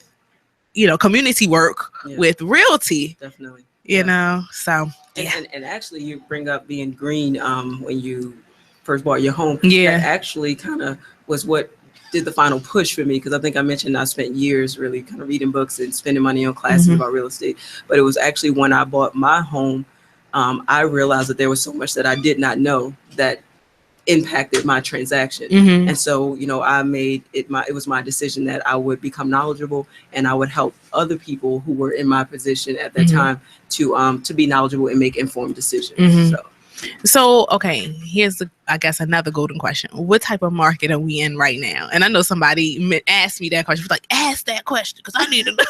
you know, community work with realty. Definitely. You know, so and actually you bring up being green when you first bought your home. That actually kind of was what did the final push for me, because I think I mentioned I spent years really kind of reading books and spending money on classes about real estate. But it was actually when I bought my home, I realized that there was so much that I did not know that impacted my transaction. And so, you know, I made it it was my decision that I would become knowledgeable, and I would help other people who were in my position at that time to be knowledgeable and make informed decisions. So So, okay, here's I guess another golden question. What type of market are we in right now? And I know somebody asked me that question. Like, ask that question because I need to know.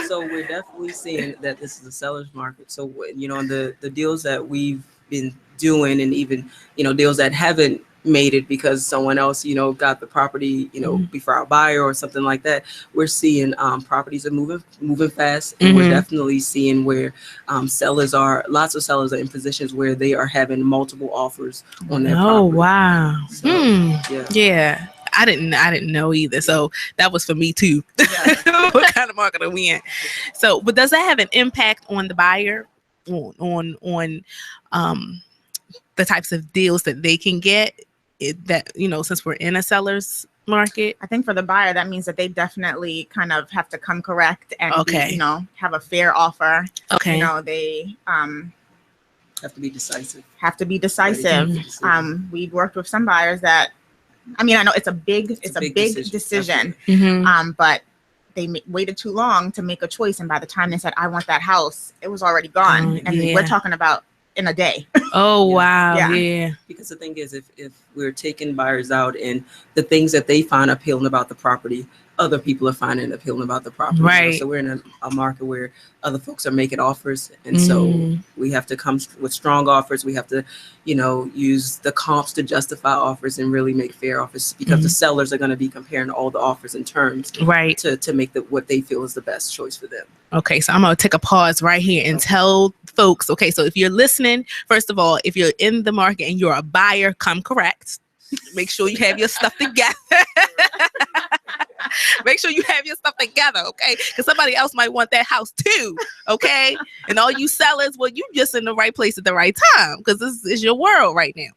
So we're definitely seeing that this is a seller's market. So, the deals that we've been doing, and even, deals that haven't made it because someone else, got the property, before our buyer or something like that, we're seeing properties are moving fast. And we're definitely seeing where lots of sellers are in positions where they are having multiple offers on their property. Oh, wow. So, yeah. I didn't know either. So that was for me too. Yeah. What kind of market are we in? So, but does that have an impact on the buyer, on the types of deals that they can get? Since we're in a seller's market? I think for the buyer, that means that they definitely kind of have to come correct and have a fair offer. Okay. They have to be decisive. We've worked with some buyers that, I know it's a big decision. But they waited too long to make a choice, and by the time they said, I want that house, it was already gone. We're talking about in a day. Oh, wow. Yeah. Because the thing is, if we're taking buyers out and the things that they find appealing about the property, other people are finding appealing about the property. Right. So we're in a market where other folks are making offers. And so we have to come with strong offers. We have to, use the comps to justify offers and really make fair offers, because the sellers are going to be comparing all the offers and terms to make what they feel is the best choice for them. Okay, so I'm going to take a pause right here and tell folks, okay, so if you're listening, first of all, if you're in the market and you're a buyer, come correct. Make sure you have your stuff together. Make sure you have your stuff together, okay? Because somebody else might want that house too, okay? And all you sellers, well, you just in the right place at the right time, because this is your world right now.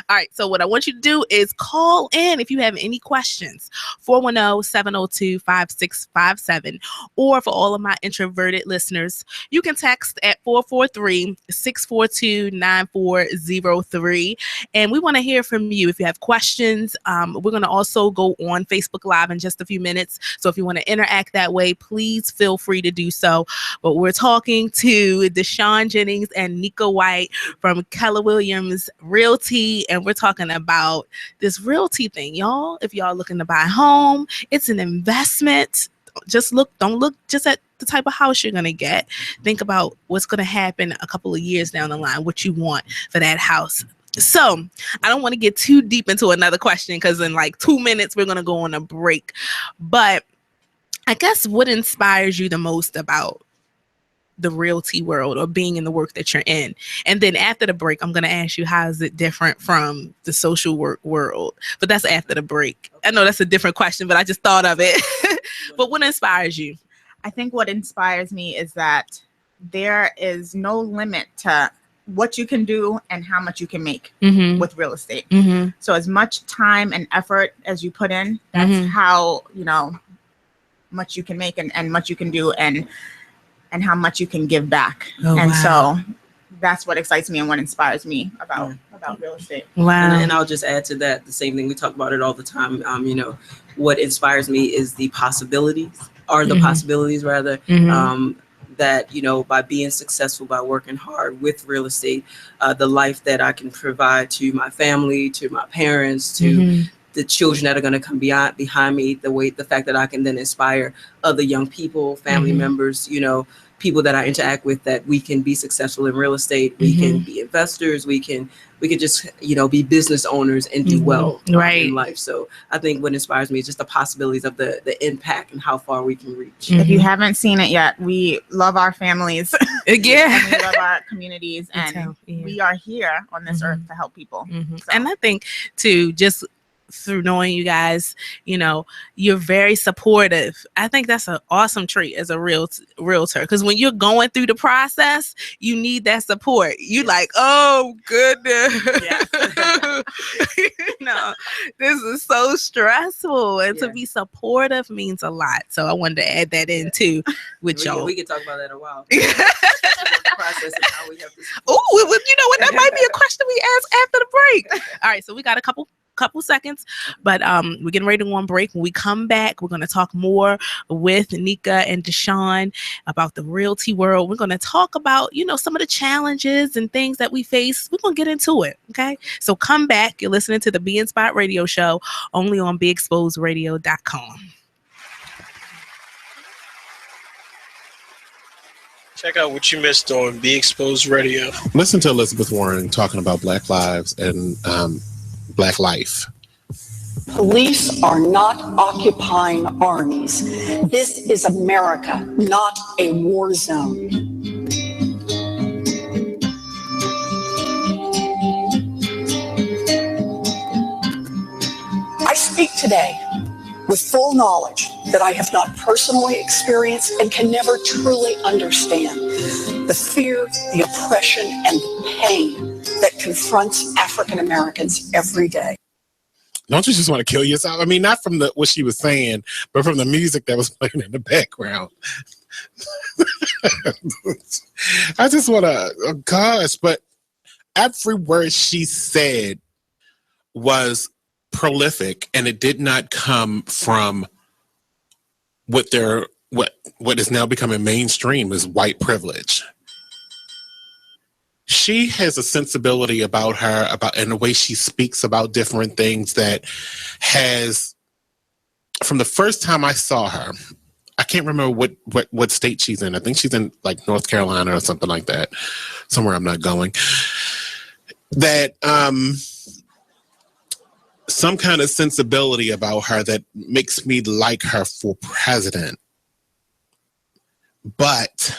All right, so what I want you to do is call in if you have any questions, 410-702-5657, or for all of my introverted listeners, you can text at 443-642-9403, and we want to hear from you if you have questions. We're going to also go on Facebook Live in just a few minutes, so if you want to interact that way, please feel free to do so. But we're talking to Deshaun Jennings and Nika White from Keller Williams Realty, and we're talking about this realty thing, y'all. If y'all looking to buy a home, it's an investment. Don't look just at the type of house you're going to get. Think about what's going to happen a couple of years down the line, what you want for that house. So I don't want to get too deep into another question, because in like 2 minutes, we're going to go on a break. But I guess what inspires you the most about the realty world or being in the work that you're in? And then after the break, I'm going to ask you, how is it different from the social work world? But that's after the break. I know that's a different question, but I just thought of it. But what inspires you? I think what inspires me is that there is no limit to what you can do and how much you can make with real estate. So as much time and effort as you put in, that's how, much you can make and much you can do, and how much you can give back. So that's what excites me and what inspires me about real estate. Wow. And I'll just add to that the same thing. We talk about it all the time. What inspires me is the possibilities, or the possibilities rather, that, by being successful, by working hard with real estate, the life that I can provide to my family, to my parents, to the children that are going to come behind me, the fact that I can then inspire other young people, family members, people that I interact with, that we can be successful in real estate. We can be investors. We can just, be business owners and do well in life. So I think what inspires me is just the possibilities of the impact and how far we can reach. If you haven't seen it yet, we love our families. And we love our communities, and we are here on this earth to help people. So. And I think too, just through knowing you guys, you're very supportive. I think that's an awesome trait as a realtor, because when you're going through the process, you need that support. You like, oh goodness, this is so stressful, and to be supportive means a lot. So I wanted to add that in too with y'all. We can talk about that in a while. Process and how we have to oh, you know what? That might be a question we ask after the break. All right, so we got a couple couple seconds, but we're getting ready to go on break. When we come back, we're going to talk more with Nika and Deshaun about the realty world. We're going to talk about, some of the challenges and things that we face. We're going to get into it. Okay. So come back. You're listening to the Be Inspired Radio Show only on BeExposedRadio.com. Check out what you missed on Be Exposed Radio. Listen to Elizabeth Warren talking about Black lives and Black life. Police are not occupying armies. This is America, not a war zone. I speak today with full knowledge that I have not personally experienced and can never truly understand the fear, the oppression, and the pain that confronts African Americans every day. Don't you just want to kill yourself? I mean, not from what she was saying, but from the music that was playing in the background. I just want to, oh gosh, but every word she said was prolific, and it did not come from what is now becoming mainstream is white privilege. She has a sensibility about her, and the way she speaks about different things that has, from the first time I saw her, I can't remember what state she's in. I think she's in like North Carolina or something like that, somewhere I'm not going. That some kind of sensibility about her that makes me like her for president. But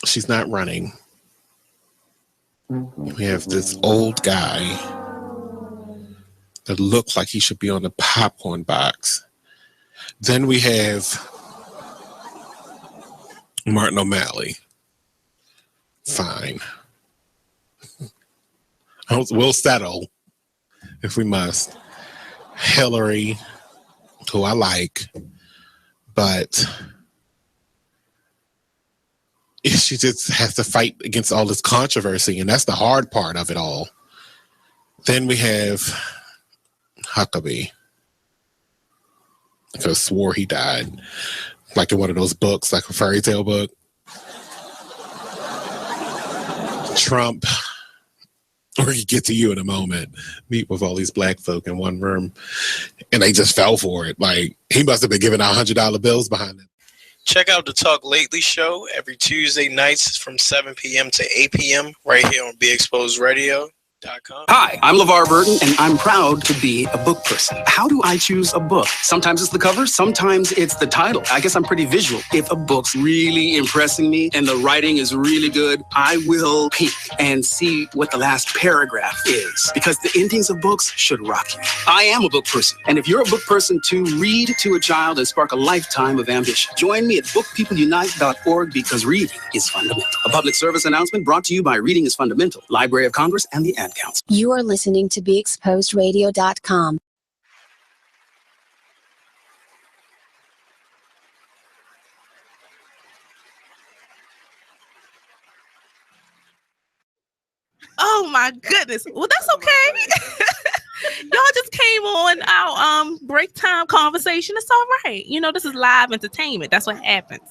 she's not running. We have this old guy that looks like he should be on the popcorn box. Then we have Martin O'Malley. Fine. We'll settle if we must. Hillary, who I like, but she just has to fight against all this controversy, and that's the hard part of it all. Then we have Huckabee. I could have swore he died, like in one of those books, like a fairy tale book. Trump, or he get to you in a moment, meet with all these black folk in one room, and they just fell for it. Like, he must have been giving out $100 bills behind them. Check out the Talk Lately show every Tuesday nights from 7 p.m. to 8 p.m. right here on BeExposedRadio.com. Hi, I'm LeVar Burton, and I'm proud to be a book person. How do I choose a book? Sometimes it's the cover, sometimes it's the title. I guess I'm pretty visual. If a book's really impressing me and the writing is really good, I will peek and see what the last paragraph is, because the endings of books should rock you. I am a book person, and if you're a book person too, read to a child and spark a lifetime of ambition. Join me at bookpeopleunite.org, because reading is fundamental. A public service announcement brought to you by Reading is Fundamental, Library of Congress, and the Ad Council. You are listening to BeExposedRadio.com. Oh my goodness. Well, that's okay. Y'all just came on our break time conversation. It's all right. This is live entertainment. That's what happens.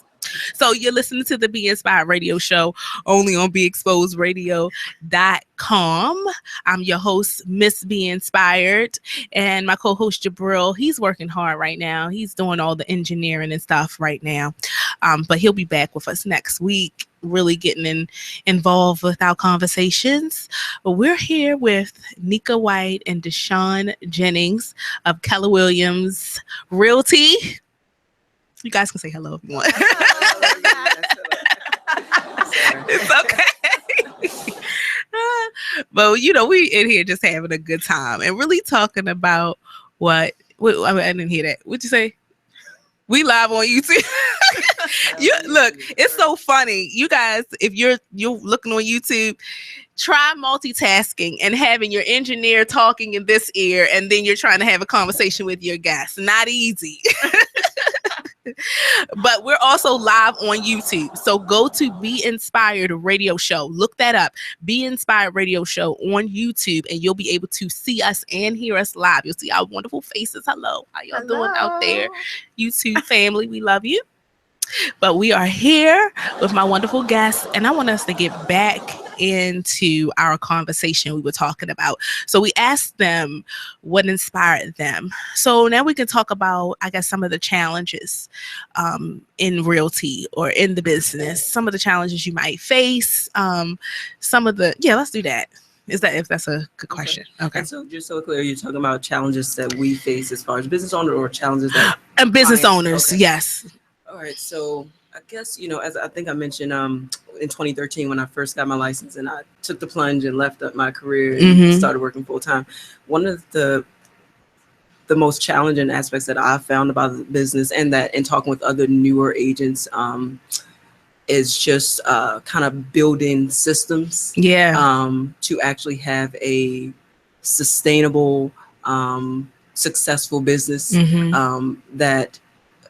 So you're listening to the Be Inspired Radio Show only on BeExposedRadio.com. I'm your host, Miss Be Inspired, and my co-host Jabril. He's working hard right now. He's doing all the engineering and stuff right now, but he'll be back with us next week, really getting involved with our conversations. But we're here with Nika White and Deshaun Jennings of Keller Williams Realty. You guys can say hello if you want. It's okay. But we in here just having a good time and really talking about I didn't hear that. What'd you say? We live on YouTube. Look, it's so funny. You guys, if you're looking on YouTube, try multitasking and having your engineer talking in this ear, and then you're trying to have a conversation with your guests. Not easy. But we're also live on YouTube. So go to Be Inspired Radio Show. Look that up. Be Inspired Radio Show on YouTube, and you'll be able to see us and hear us live. You'll see our wonderful faces. Hello. How y'all doing out there? YouTube family, we love you. But we are here with my wonderful guests, and I want us to get back into our conversation we were talking about. So we asked them what inspired them. So now we can talk about, I guess, some of the challenges in realty or in the business, some of the challenges you might face, some of the, let's do that. If that's a good question. Okay. And so just so clear, you're talking about challenges that we face as far as business owner or challenges that and business clients? owners, Okay. yes. All right, so I guess, as I think I mentioned in 2013 when I first got my license and I took the plunge and left up my career and started working full time. One of the most challenging aspects that I found about the business and that in talking with other newer agents is just kind of building systems. To actually have a sustainable, successful business that.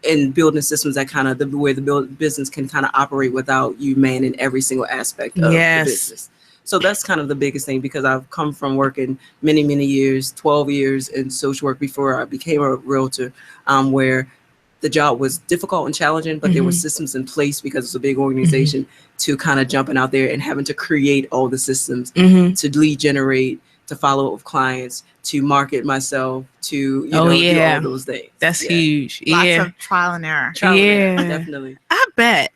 And building systems that kind of the way the business can kind of operate without you manning every single aspect of the business. So that's kind of the biggest thing, because I've come from working many, many years, 12 years in social work before I became a realtor, where the job was difficult and challenging, but there were systems in place because it's a big organization to kind of jumping out there and having to create all the systems to lead generate, to follow up with clients, to market myself, to do all those things. That's huge. Lots of trial and error. Definitely. I bet.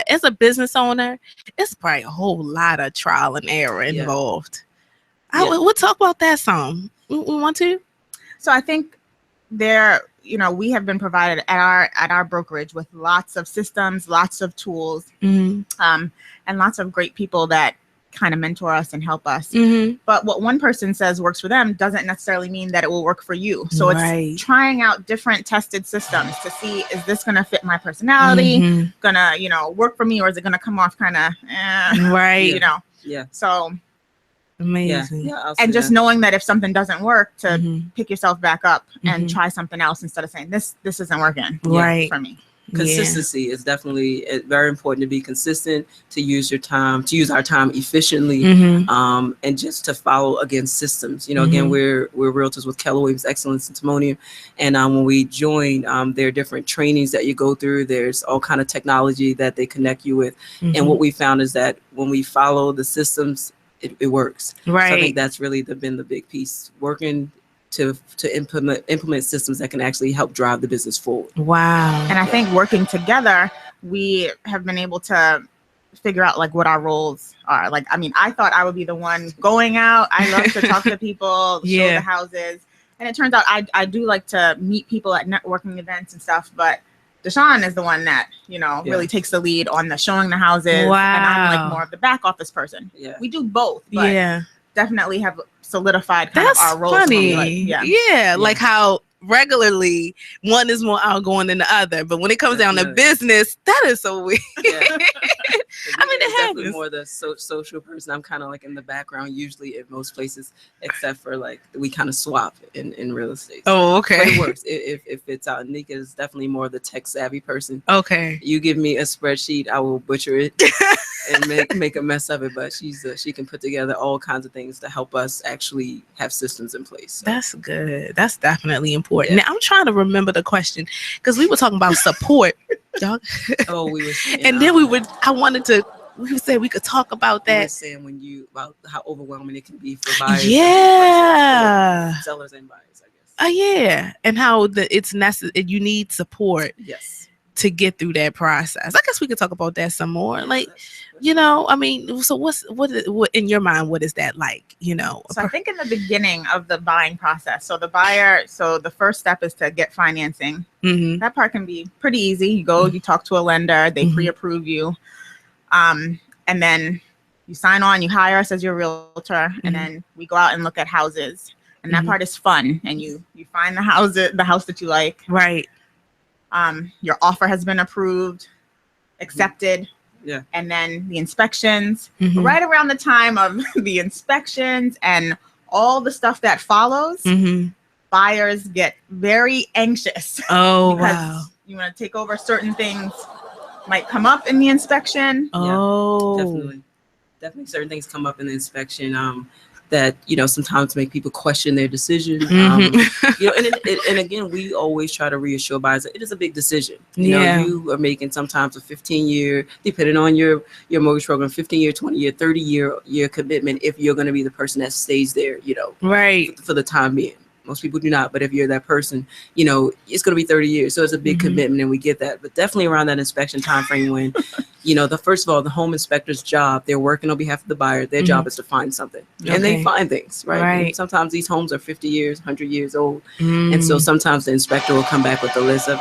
As a business owner, it's probably a whole lot of trial and error involved. We'll talk about that some. We want to? So I think we have been provided at our brokerage with lots of systems, lots of tools, and lots of great people that kind of mentor us and help us. But what one person says works for them doesn't necessarily mean that it will work for you. So it's trying out different tested systems to see, is this going to fit my personality? Gonna, work for me, or is it going to come off kind of, So amazing. And just knowing that if something doesn't work, to pick yourself back up and try something else instead of saying this isn't working for me. Consistency is definitely very important, to be consistent, to use our time efficiently, and just to follow against systems. Again, we're realtors with Keller Williams Excellence in Timonium, and when we join, there are different trainings that you go through. There's all kind of technology that they connect you with, and what we found is that when we follow the systems, it works. So I think that's really been the big piece, working to implement systems that can actually help drive the business forward. Wow. And I think working together, we have been able to figure out what our roles are. I thought I would be the one going out. I love to talk to people, show the houses. And it turns out I do like to meet people at networking events and stuff, but Deshaun is the one that, really takes the lead on the showing the houses. Wow. And I'm more of the back office person. We do both, but definitely have solidified kind of our roles. Funny. Like how regularly one is more outgoing than the other, but when it comes down to business, that is so weird. It happens. More the social person. I'm kind of in the background usually at most places, except for we kind of swap in real estate. Oh, okay. But it works if it's out. Nika is definitely more the tech savvy person. Okay. You give me a spreadsheet, I will butcher it and make a mess of it. But she can put together all kinds of things to help us actually have systems in place. So. That's good. That's definitely important. Now I'm trying to remember the question, because we were talking about support. Y'all. Oh, we were saying, and then we said we could talk about that. We were saying about how overwhelming it can be for buyers. Sellers and buyers, I guess. And how it's necessary. You need support. Yes. To get through that process. I guess we could talk about that some more. So what in your mind, what is that like? So I think in the beginning of the buying process, the first step is to get financing. That part can be pretty easy. You go, you talk to a lender, they pre-approve you. And then you sign on, you hire us as your realtor, and then we go out and look at houses. And that part is fun. And you find the house that you like. Right. Your offer has been approved, accepted. Yeah. And then the inspections, right around the time of the inspections and all the stuff that follows, buyers get very anxious. Oh, wow. you want to take over, certain things might come up in the inspection. Oh, definitely certain things come up in the inspection that sometimes make people question their decision. And again, we always try to reassure buyers that it is a big decision. You are making sometimes a 15-year, depending on your mortgage program, 15-year, 20-year, 30-year commitment if you're going to be the person that stays there, right, for the time being. Most people do not, but if you're that person, it's going to be 30 years. So it's a big commitment, and we get that. But definitely around that inspection time frame when, first of all, the home inspector's job, they're working on behalf of the buyer. Their job is to find something. Okay. And they find things, right? And sometimes these homes are 50 years, 100 years old. And so sometimes the inspector will come back with a list of,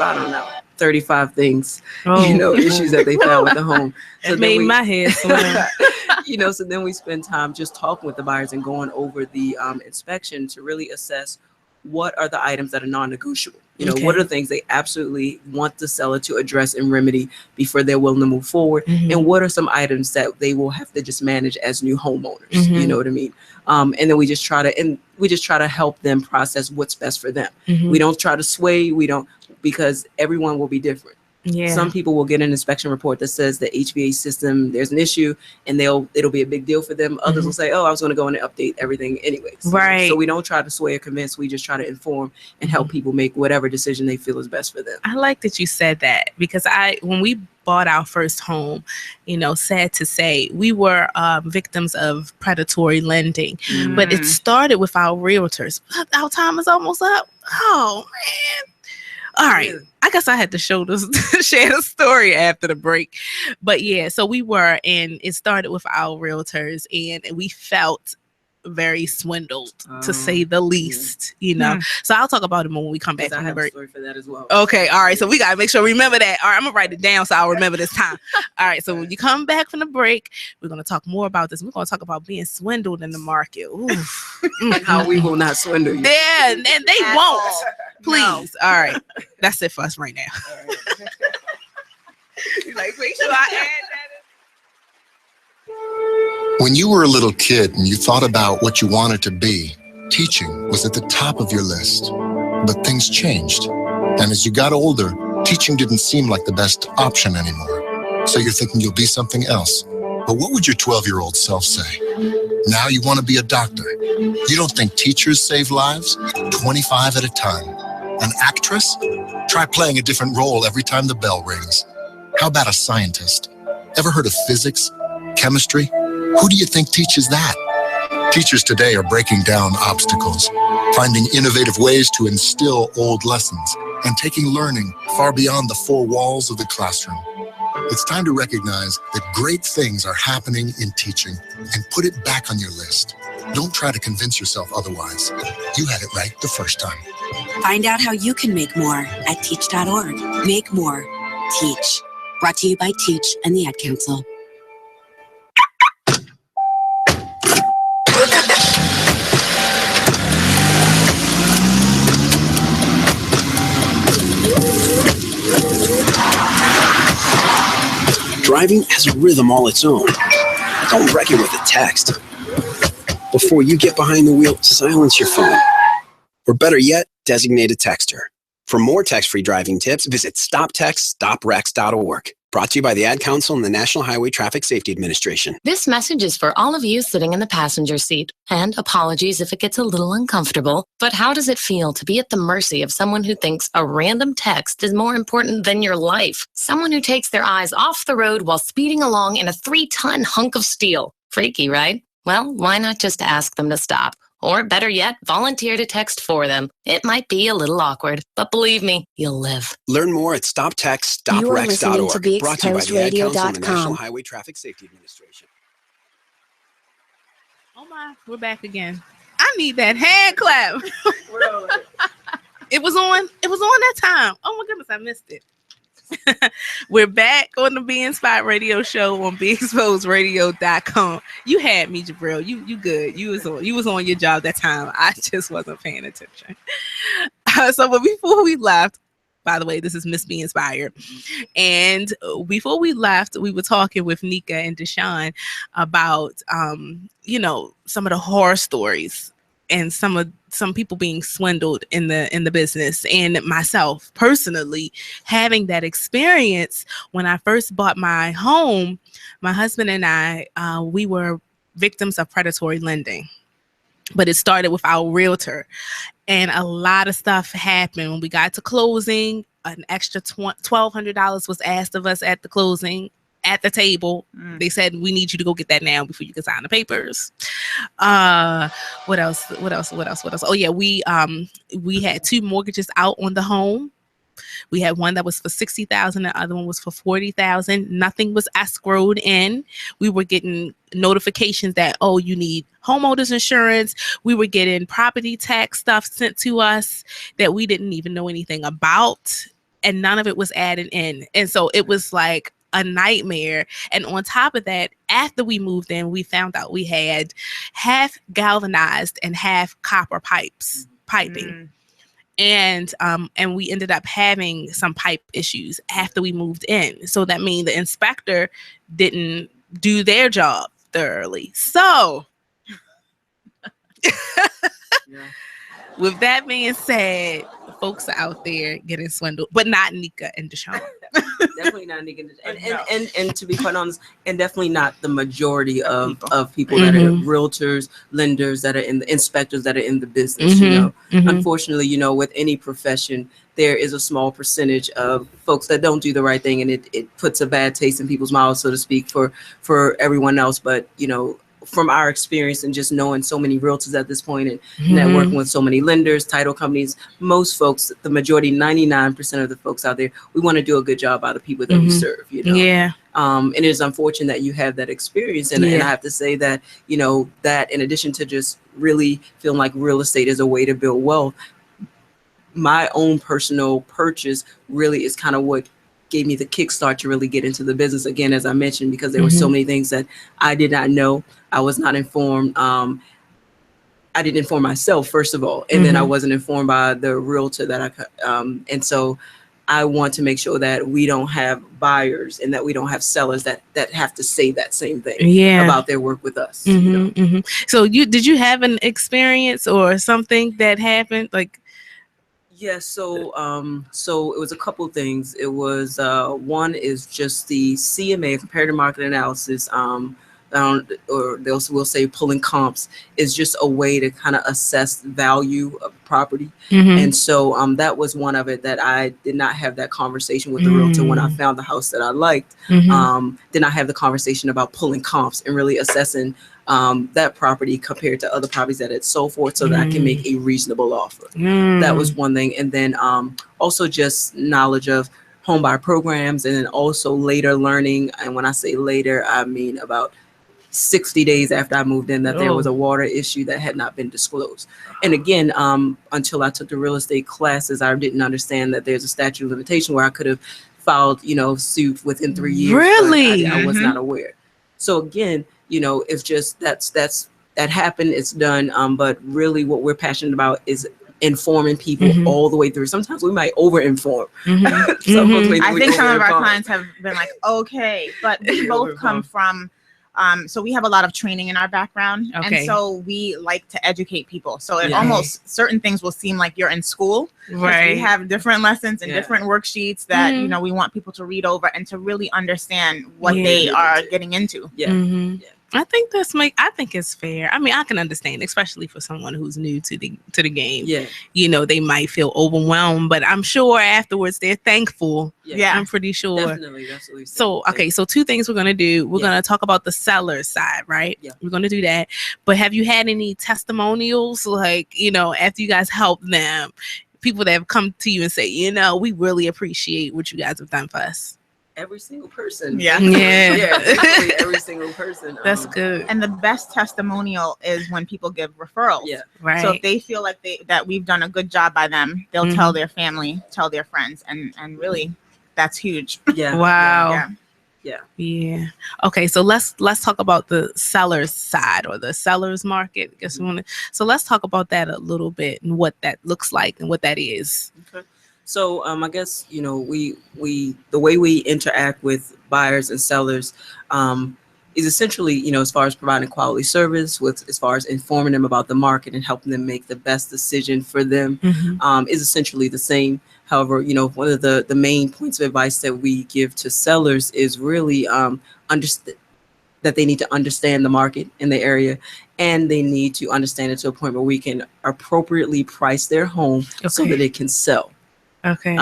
35 things, issues that they found with the home. So made my head swim. So then we spend time just talking with the buyers and going over the inspection to really assess what are the items that are non-negotiable. What are the things they absolutely want the seller to address and remedy before they're willing to move forward, and what are some items that they will have to just manage as new homeowners. You know what I mean? And then we just try to help them process what's best for them. We don't try to sway. Because everyone will be different. Yeah. Some people will get an inspection report that says the HVAC system, there's an issue, and it'll be a big deal for them. Others will say, I was going to go in and update everything anyways. Right. So we don't try to sway or convince. We just try to inform and help people make whatever decision they feel is best for them. I like that you said that, because when we bought our first home, sad to say, we were victims of predatory lending. But it started with our realtors. Our time is almost up. Oh, man. All right. I guess I had to share the story after the break. But yeah, so and it started with our realtors, and we felt very swindled, to say the least, So I'll talk about it more when we come back from the break. Story for that as well. Okay, all right. So we gotta make sure we remember that. All right, I'm gonna write it down so I'll remember this time. All right. So when you come back from the break, we're gonna talk more about this. We're gonna talk about being swindled in the market. And how we will not swindle you. Yeah, and they won't. Please. No. All right. That's it for us right now. Right. Make sure I add that. When you were a little kid and you thought about what you wanted to be, teaching was at the top of your list. But things changed. And as you got older, teaching didn't seem like the best option anymore. So you're thinking you'll be something else. But what would your 12-year-old self say? Now you want to be a doctor. You don't think teachers save lives? 25 at a time. An actress? Try playing a different role every time the bell rings. How about a scientist? Ever heard of physics? Chemistry? Who do you think teaches that? Teachers today are breaking down obstacles, finding innovative ways to instill old lessons, and taking learning far beyond the four walls of the classroom. It's time to recognize that great things are happening in teaching and put it back on your list. Don't try to convince yourself otherwise. You had it right the first time. Find out how you can make more at teach.org. Make more. Teach. Brought to you by Teach and the Ad Council. Driving has a rhythm all its own. Don't wreck it with a text. Before you get behind the wheel, silence your phone. Or better yet, designate a texter. For more text-free driving tips, visit stoptextstoprex.org. Brought to you by the Ad Council and the National Highway Traffic Safety Administration. This message is for all of you sitting in the passenger seat. And apologies if it gets a little uncomfortable, but how does it feel to be at the mercy of someone who thinks a random text is more important than your life? Someone who takes their eyes off the road while speeding along in a 3-ton hunk of steel. Freaky, right? Well, why not just ask them to stop? Or better yet, volunteer to text for them. It might be a little awkward, but believe me, you'll live. Learn more at stoptextstoprex.org. You are listening to Brought to you by the Ad Council and the National BeExposedRadio.com. Highway Traffic Safety Administration. Oh my, we're back again. I need that hand clap. It was on that time. Oh my goodness, I missed it. We're back on the Be Inspired Radio Show on BeExposedRadio.com. You had me, Jabril. You good. You was on your job that time. I just wasn't paying attention. But before we left, by the way, this is Miss Be Inspired. And before we left, we were talking with Nika and Deshawn about some of the horror stories and some people being swindled in the business, and myself personally having that experience. When I first bought my home, my husband and I, we were victims of predatory lending. But it started with our realtor, and a lot of stuff happened. When we got to closing, an extra $1,200 was asked of us at the closing. At the table, they said, we need you to go get that now before you can sign the papers. What else? Oh yeah, we had 2 mortgages out on the home. We had one that was for $60,000, the other one was for $40,000. Nothing was escrowed in. We were getting notifications that, oh, you need homeowners insurance. We were getting property tax stuff sent to us that we didn't even know anything about, and none of it was added in. And so it was like a nightmare. And on top of that, after we moved in, we found out we had half galvanized and half copper piping. And we ended up having some pipe issues after we moved in. So that means the inspector didn't do their job thoroughly. So with that being said, folks are out there getting swindled, but not Nika and Deshaun. Definitely not Nika and to be quite honest, and definitely not the majority of people that are realtors, lenders, that are in the inspectors, that are in the business. You know, unfortunately, you know, with any profession, there is a small percentage of folks that don't do the right thing, and it puts a bad taste in people's mouths, so to speak, for everyone else. But you know, from our experience and just knowing so many realtors at this point, and networking with so many lenders, title companies, most folks, the majority, 99% of the folks out there, we want to do a good job by the people that we serve, you know? Yeah. And it is unfortunate that you have that experience. And I have to say that, you know, that in addition to just really feeling like real estate is a way to build wealth, my own personal purchase really is kind of what gave me the kickstart to really get into the business again, as I mentioned, because there were so many things that I did not know. I was not informed. I didn't inform myself, first of all, and then I wasn't informed by the realtor that and so I want to make sure that we don't have buyers and that we don't have sellers that have to say that same thing about their work with us. You know? So did you have an experience or something that happened? Like, yes, so it was a couple of things. It was one is just the CMA, comparative market analysis, or we'll say pulling comps, is just a way to kind of assess value of property. And so that was one of it that I did not have that conversation with the realtor when I found the house that I liked. Did not have the conversation about pulling comps and really assessing that property compared to other properties that it's sold for, so that I can make a reasonable offer. That was one thing. And then also just knowledge of home buyer programs, and then also later learning. And when I say later, I mean about 60 days after I moved in, that there was a water issue that had not been disclosed. And again, until I took the real estate classes, I didn't understand that there's a statute of limitation where I could have filed, you know, suit within 3 years. Really? I was not aware. So again, you know, it's just that happened, it's done. But really what we're passionate about is informing people all the way through. Sometimes we might over-inform. I think some of our clients have been like, okay, but we both come from, so we have a lot of training in our background. And so we like to educate people. So it almost, certain things will seem like you're in school. Right. We have different lessons and different worksheets that, you know, we want people to read over and to really understand what they are getting into. I think I think it's fair. I mean, I can understand, especially for someone who's new to the game. You know, they might feel overwhelmed, but I'm sure afterwards they're thankful. I'm pretty sure. Definitely. So, okay, so 2 things we're gonna do. We're gonna talk about the seller side, right? We're gonna do that. But have you had any testimonials, like, you know, after you guys help them, people that have come to you and say, you know, we really appreciate what you guys have done for us? Every single person. Every single person. That's good. And the best testimonial is when people give referrals. Right. So if they feel like that we've done a good job by them, they'll tell their family, tell their friends, and really, that's huge. Wow. Yeah. Okay, so let's talk about the seller's side, or the seller's market. So let's talk about that a little bit and what that looks like and what that is. Okay. So I guess, you know, we the way we interact with buyers and sellers, is essentially, you know, as far as providing quality service, with as far as informing them about the market and helping them make the best decision for them, is essentially the same. However, you know, one of the main points of advice that we give to sellers is really that they need to understand the market in the area, and they need to understand it to a point where we can appropriately price their home so that it can sell. Okay.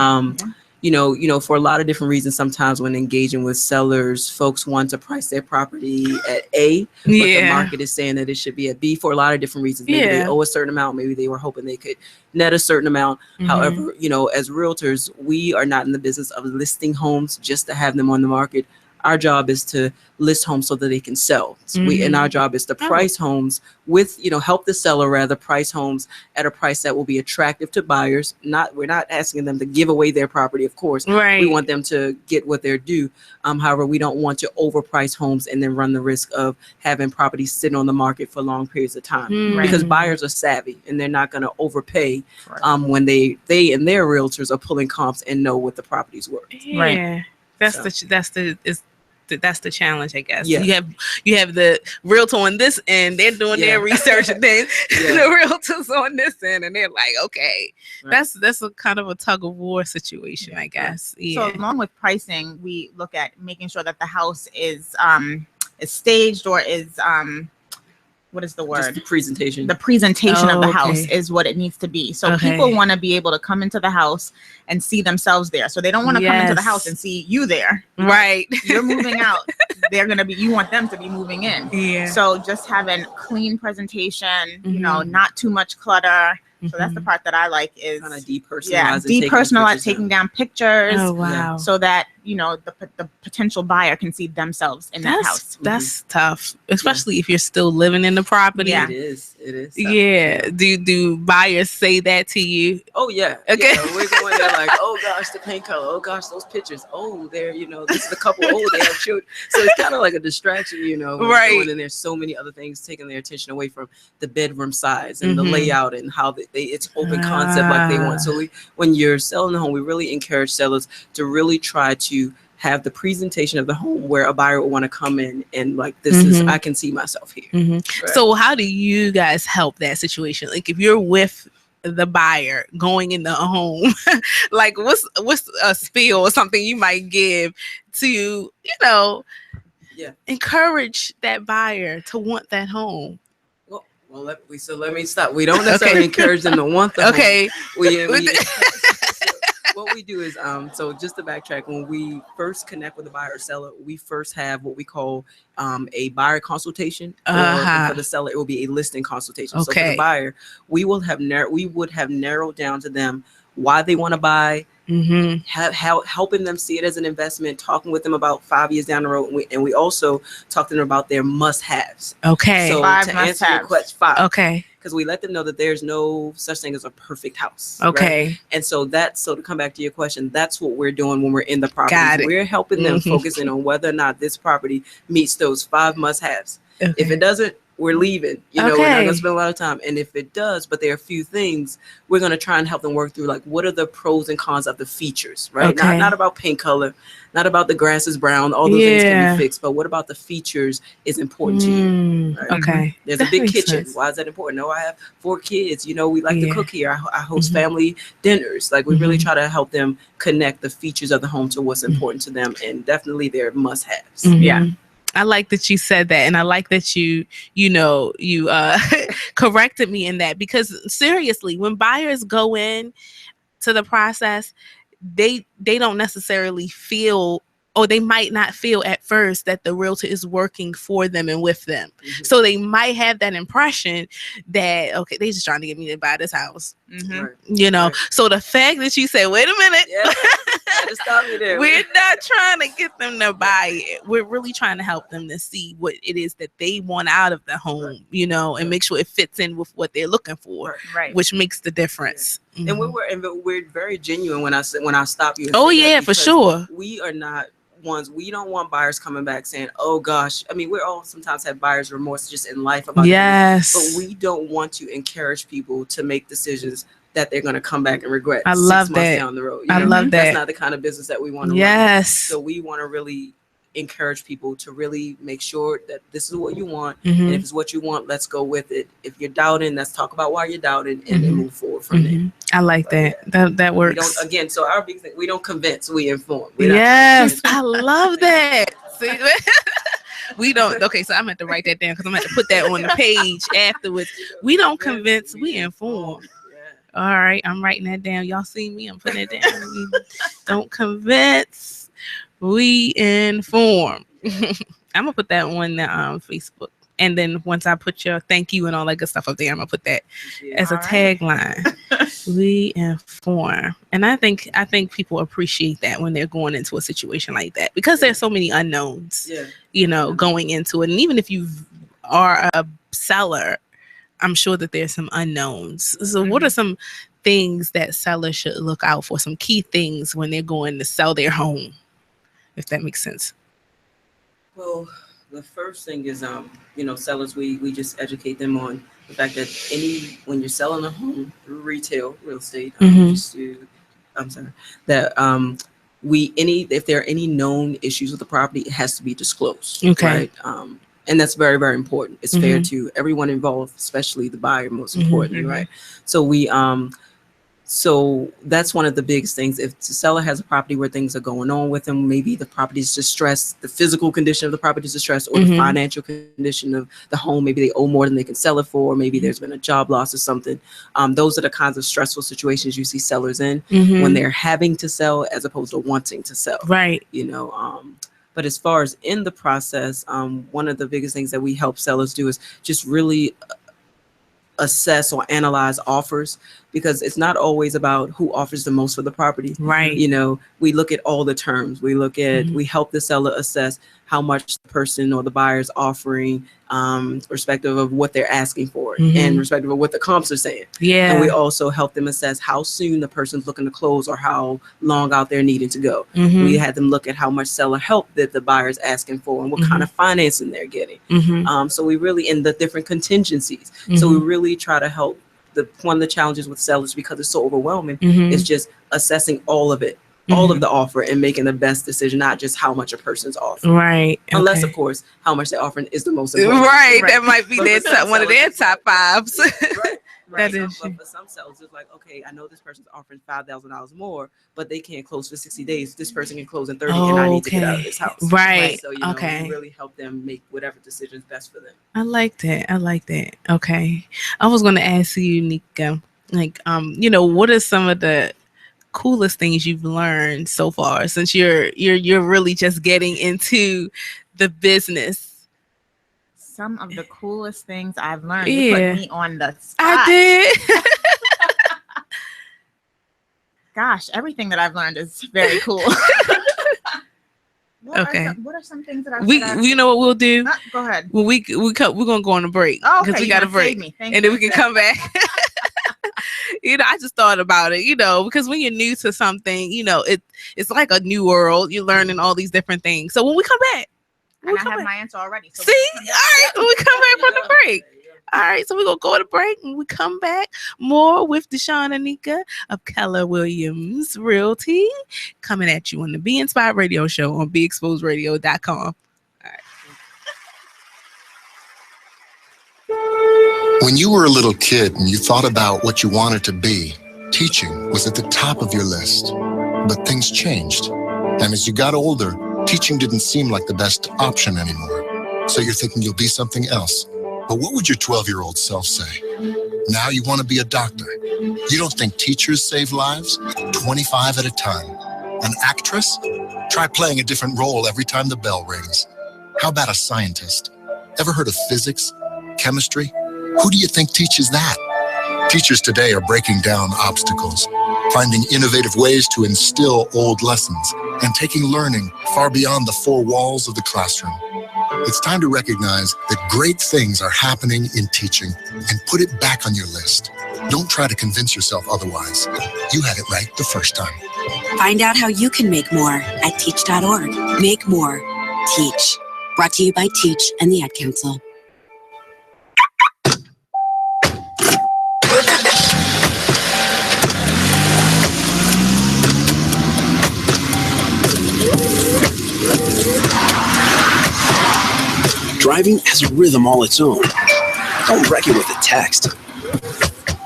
You know, for a lot of different reasons, sometimes when engaging with sellers, folks want to price their property at A, but the market is saying that it should be at B for a lot of different reasons. Maybe they owe a certain amount. Maybe they were hoping they could net a certain amount. However, you know, as realtors, we are not in the business of listing homes just to have them on the market. Our job is to list homes so that they can sell. So and our job is to price homes with, you know, help the seller rather price homes at a price that will be attractive to buyers. We're not asking them to give away their property, of course. Right. We want them to get what they're due. However, we don't want to overprice homes and then run the risk of having properties sitting on the market for long periods of time. Because buyers are savvy and they're not going to overpay when they and their realtors are pulling comps and know what the property's worth. Yeah. That's the challenge, I guess. You have the realtor on this end, they're doing their research, and then the realtors on this end, and they're like, okay, that's a kind of a tug of war situation, I guess. So along with pricing, we look at making sure that the house is staged or is what is the word? Just the presentation. The presentation of the house is what it needs to be. So people want to be able to come into the house and see themselves there. So they don't want to come into the house and see you there. Right. You're moving out. They're going to be, you want them to be moving in. Yeah. So just having clean presentation, you know, not too much clutter. So that's the part that I like is kind of depersonalizing, taking down pictures. Oh, wow. So that, you know, the potential buyer can see themselves in that house. That's tough, especially if you're still living in the property. Yeah, it is. Tough. Yeah. Do buyers say that to you? Oh yeah. Okay. Yeah, we're going there like, oh gosh, the paint color. Oh gosh, those pictures. Oh, they're, you know, this is a couple. Oh, they have children. So it's kind of like a distraction, you know. Right. And there's so many other things taking their attention away from the bedroom size and the layout and how it's open concept like they want. So when you're selling the home, we really encourage sellers to really try to have the presentation of the home where a buyer will want to come in and like, this is, I can see myself here. Right. So how do you guys help that situation? Like if you're with the buyer going in the home, like what's a spiel or something you might give to, you know, encourage that buyer to want that home? Well, let me stop. We don't necessarily encourage them to want the home. What we do is, so just to backtrack, when we first connect with the buyer or seller, we first have what we call a buyer consultation. Or for the seller, it will be a listing consultation. So for the buyer, we would have narrowed down to them why they want to buy, helping them see it as an investment, talking with them about 5 years down the road. And we also talk to them about their must-haves. Okay. So to answer your question, 5. Okay. Because we let them know that there's no such thing as a perfect house. Okay. Right? And so to come back to your question, that's what we're doing when we're in the property. We're helping them focusing on whether or not this property meets those 5 must-haves. Okay. If it doesn't, we're leaving. You know, we're not gonna spend a lot of time. And if it does, but there are a few things, we're gonna try and help them work through, like what are the pros and cons of the features, right? Not about paint color, not about the grass is brown, all those things can be fixed, but what about the features is important to you? Right? Okay. There's a big kitchen. Sense. Why is that important? No, I have 4 kids. You know, we like to cook here. I host family dinners. Like we really try to help them connect the features of the home to what's important to them, and definitely their must-haves. Yeah. I like that you said that, and I like that you corrected me in that, because seriously, when buyers go in to the process, they don't necessarily feel, or they might not feel at first, that the realtor is working for them and with them. So they might have that impression that, okay, they just trying to get me to buy this house. You know, so the fact that you said, wait a minute, stop me there. We're not trying to get them to buy it. We're really trying to help them to see what it is that they want out of the home, you know, and make sure it fits in with what they're looking for, which makes the difference. And we're very genuine when I stop you. Oh yeah, for sure. We are not ones, we don't want buyers coming back saying, oh gosh, I mean, we all sometimes have buyer's remorse just in life about it, but we don't want to encourage people to make decisions that they're going to come back and regret. I love 6 months that. down the road. I love that. That's not the kind of business that we want to run. So we want to really encourage people to really make sure that this is what you want. Mhm. And if it's what you want, let's go with it. If you're doubting, let's talk about why you're doubting and then move forward from there. I like that. That We works. don't, again, so our big thing, we don't convince, we inform. We're not Yes, I love that. See, we don't. Okay, so I'm going to write that down because I'm going to put that on the page afterwards. We don't convince, we inform. All right, I'm writing that down. Y'all see me? I'm putting it down. We don't convince, we inform. I'm gonna put that on the Facebook, and then once I put your thank you and all that good stuff up there, I'm gonna put that as a tagline. We inform, and I think people appreciate that when they're going into a situation like that because there's so many unknowns, going into it. And even if you are a seller, I'm sure that there's some unknowns. So what are some things that sellers should look out for? Some key things when they're going to sell their home, if that makes sense. Well, the first thing is, sellers, we just educate them on the fact that when you're selling a home through retail real estate, if there are any known issues with the property, it has to be disclosed. Okay. Right? And that's very, very important. It's fair to everyone involved, especially the buyer, most importantly, right? So so that's one of the biggest things. If the seller has a property where things are going on with them, maybe the property is distressed, the physical condition of the property is distressed, or the financial condition of the home, maybe they owe more than they can sell it for, maybe there's been a job loss or something. Those are the kinds of stressful situations you see sellers in when they're having to sell as opposed to wanting to sell. Right. But as far as in the process, one of the biggest things that we help sellers do is just really assess or analyze offers, because it's not always about who offers the most for the property. Right. We look at all the terms. We look at, we help the seller assess how much the person or the buyer is offering, respective of what they're asking for and respective of what the comps are saying. Yeah. And we also help them assess how soon the person's looking to close or how long out they're needing to go. We had them look at how much seller help that the buyer is asking for and what kind of financing they're getting. So we really, in the different contingencies. So we really try to help. One of the challenges with sellers, because it's so overwhelming, is just assessing all of it, all of the offer, and making the best decision, not just how much a person's offering. Right. Unless, of course, how much they're offering is the most important. Right. That might be one of their top fives. Right. But for some sellers, it's like, okay, I know this person's offering $5,000 more, but they can't close for 60 days. This person can close in 30, and I need to get out of this house. Right. So, we really help them make whatever decision is best for them. I like that. Okay. I was going to ask you, Nika, what are some of the coolest things you've learned so far since you're really just getting into the business? Some of the coolest things I've learned. You put me on the spot. I did. Gosh, everything that I've learned is very cool. What are some things that you know what we'll do? Go ahead. When we're gonna go on a break because we got a break, and then we can come back. I just thought about it, because when you're new to something, it's like a new world. You're learning all these different things. So when we come back, I have my answer already. So see, all right, when we come back from the break. All right, so we're going to go to break and we come back more with Deshawn and Nika of Keller Williams Realty coming at you on the Be Inspired Radio Show on BeExposedRadio.com. All right. When you were a little kid and you thought about what you wanted to be, teaching was at the top of your list. But things changed. And as you got older, teaching didn't seem like the best option anymore. So you're thinking you'll be something else. But what would your 12-year-old self say? Now you want to be a doctor. You don't think teachers save lives? 25 at a time. An actress? Try playing a different role every time the bell rings. How about a scientist? Ever heard of physics? Chemistry? Who do you think teaches that? Teachers today are breaking down obstacles, finding innovative ways to instill old lessons, and taking learning far beyond the four walls of the classroom. It's time to recognize that great things are happening in teaching and put it back on your list. Don't try to convince yourself otherwise. You had it right the first time. Find out how you can make more at teach.org. Make more. Teach. Brought to you by Teach and the Ad Council. Driving has a rhythm all its own. Don't wreck it with a text.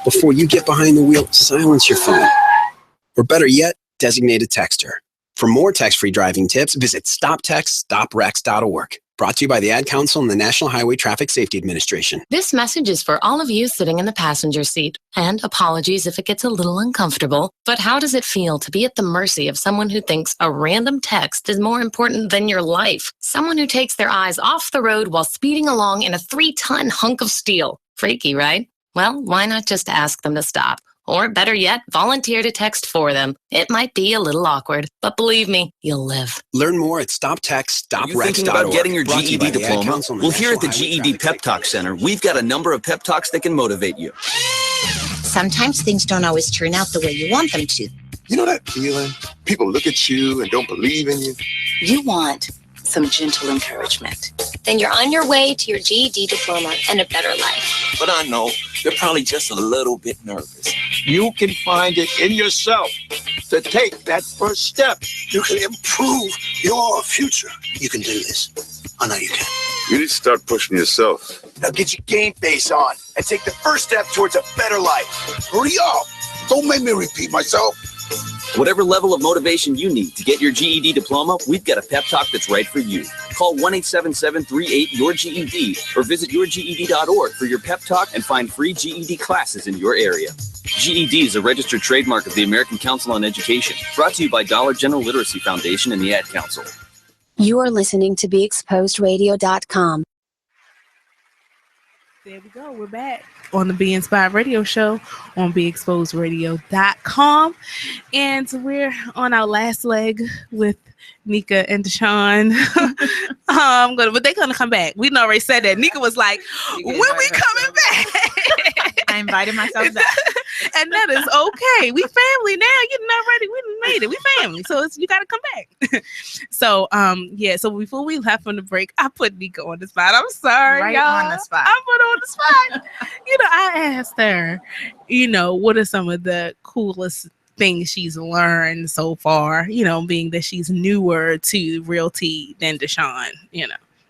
Before you get behind the wheel, silence your phone. Or better yet, designate a texter. For more text-free driving tips, visit stoptextstoprex.org. Brought to you by the Ad Council and the National Highway Traffic Safety Administration. This message is for all of you sitting in the passenger seat. And apologies if it gets a little uncomfortable, but how does it feel to be at the mercy of someone who thinks a random text is more important than your life? Someone who takes their eyes off the road while speeding along in a 3-ton hunk of steel. Freaky, right? Well, why not just ask them to stop? Or better yet, volunteer to text for them. It might be a little awkward, but believe me, you'll live. Learn more at stoptextstoprex.org. You thinking about getting your GED diploma? Well, here at the GED Pep Talk Center, we've got a number of pep talks that can motivate you. Sometimes things don't always turn out the way you want them to. You know that feeling? People look at you and don't believe in you. You want some gentle encouragement. Then you're on your way to your GED diploma and a better life. But I know they're probably just a little bit nervous. You can find it in yourself to take that first step. You can improve your future. You can do this. I know you can. You need to start pushing yourself. Now get your game face on and take the first step towards a better life. Hurry up. Don't make me repeat myself. Whatever level of motivation you need to get your GED diploma, we've got a pep talk that's right for you. Call 1-877-38-YOUR-GED or visit yourged.org for your pep talk and find free GED classes in your area. GED is a registered trademark of the American Council on Education, brought to you by Dollar General Literacy Foundation and the Ad Council. You are listening to BeExposedRadio.com. There we go. We're back on the Be Inspired Radio Show on BeExposedRadio.com. And we're on our last leg with Nika and Deshaun. But they're going to come back. We already said that. Nika was like, when we coming back? I invited myself back. And that is okay. We family now. You're not ready. We made it. We family. So you got to come back. So, so before we left on the break, I put Nika on the spot. I'm sorry, right y'all. on the spot. I put her on the spot. I asked her, what are some of the coolest things she's learned so far, being that she's newer to realty than Deshaun,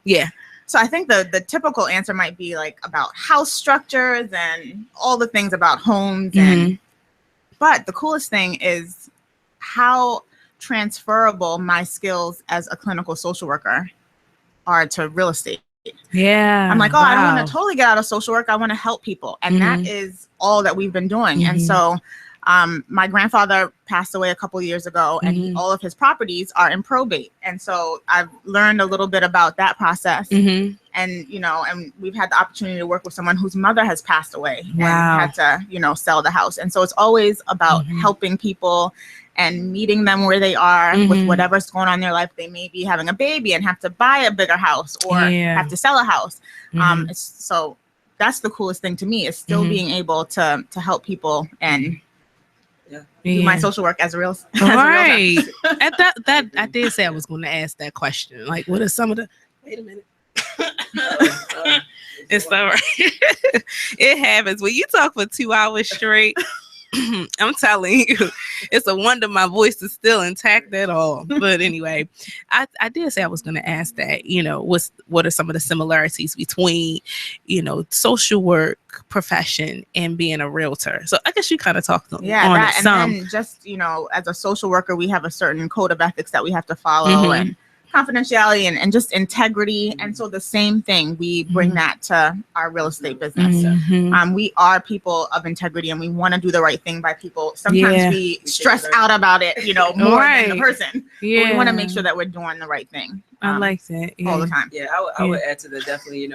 Yeah. So I think the typical answer might be like about house structures and all the things about homes. But the coolest thing is how transferable my skills as a clinical social worker are to real estate. Yeah. I'm like, I don't want to totally get out of social work. I want to help people. And that is all that we've been doing. And so my grandfather passed away a couple of years ago, and all of his properties are in probate. And so I've learned a little bit about that process. And, and we've had the opportunity to work with someone whose mother has passed away and had to, sell the house. And so it's always about helping people and meeting them where they are with whatever's going on in their life. They may be having a baby and have to buy a bigger house or have to sell a house. So that's the coolest thing to me, is still being able to help people and do my social work as a real. Right. At that I did say I was going to ask that question. Like, what are some of the? Wait a minute. It's all right. It happens when you talk for 2 hours straight. I'm telling you, it's a wonder my voice is still intact at all. But anyway, I did say I was going to ask that, what are some of the similarities between, social work profession and being a realtor? So I guess you kind of talked on it some. And then just, as a social worker, we have a certain code of ethics that we have to follow and confidentiality and just integrity. And so the same thing, we bring that to our real estate business. We are people of integrity and we want to do the right thing by people. Sometimes we stress out about it, more than the person. Yeah. We want to make sure that we're doing the right thing. I like that. All the time. Yeah, I would add to that definitely, in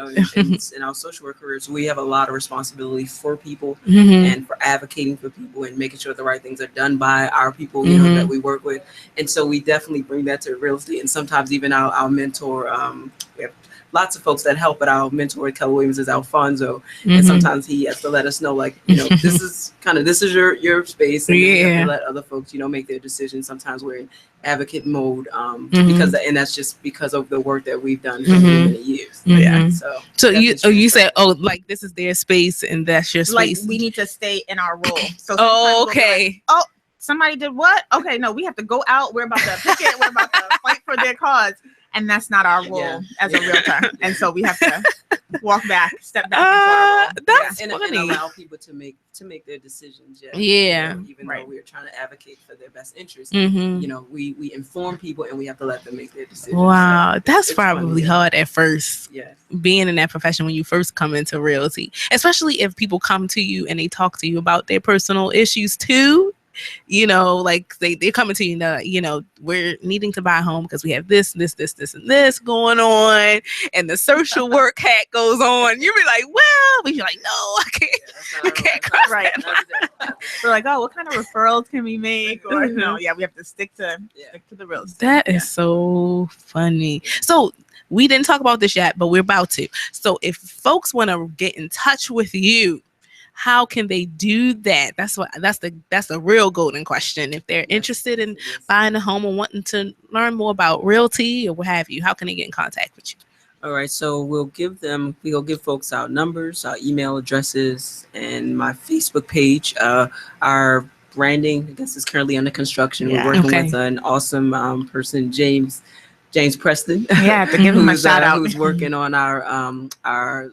our social work careers, we have a lot of responsibility for people and for advocating for people and making sure the right things are done by our people, that we work with. And so we definitely bring that to real estate. And sometimes even our mentor, we have lots of folks that help, but our mentor, Keller Williams, is Alfonso. And sometimes he has to let us know, like, this is your space. And you have to let other folks, make their decisions. Sometimes we're in advocate mode because that's just because of the work that we've done for many years. So you said, like, this is their space and that's your space. Like, we need to stay in our role. So okay. We'll somebody did what? Okay, no, we have to go out. We're about to picket. We're about to fight for their cause. And that's not our role as a realtor. And so we have to step back. That's and funny. And allow people to make their decisions. Yeah. Even though we're trying to advocate for their best interest, Mhm. We inform people and we have to let them make their decisions. Wow, So that's it's probably funny, hard at first. Yeah. Being in that profession when you first come into realty, especially if people come to you and they talk to you about their personal issues too. Like they're coming to you, we're needing to buy a home because we have this, and this going on, and the social work hat goes on. You be like, well, but you're like, no, I can't cross Right. that. We're like, oh, what kind of referrals can we make? Or no, we have to stick to the real estate. That is so funny. So we didn't talk about this yet, but we're about to. So if folks want to get in touch with you, how can they do that? That's the real golden question. If they're interested in buying a home and wanting to learn more about realty or what have you, how can they get in contact with you? All right, so we'll give folks our numbers, our email addresses, and my Facebook page. Our branding, I guess, is currently under construction. Yeah. We're working Okay. with an awesome person, James Preston. Yeah, to give him a shout out. Who's working on our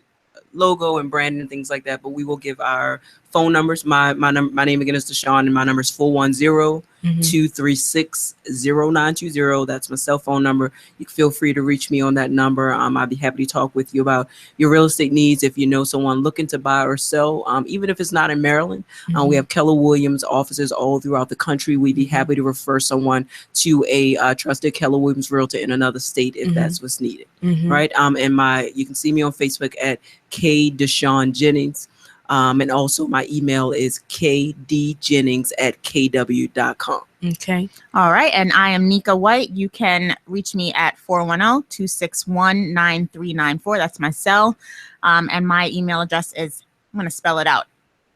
logo and branding and things like that. But we will give our phone numbers. My name again is Deshaun, and my number is 410-236-0920. That's my cell phone number. You can feel free to reach me on that number. I'd be happy to talk with you about your real estate needs. If you know someone looking to buy or sell, even if it's not in Maryland, we have Keller Williams offices all throughout the country. We'd be happy to refer someone to a trusted Keller Williams realtor in another state if that's what's needed. Right. And you can see me on Facebook at K Deshaun Jennings. And also my email is kdjennings@kw.com. Okay. All right. And I am Nika White. You can reach me at 410-261-9394. That's my cell. And my email address is, I'm going to spell it out.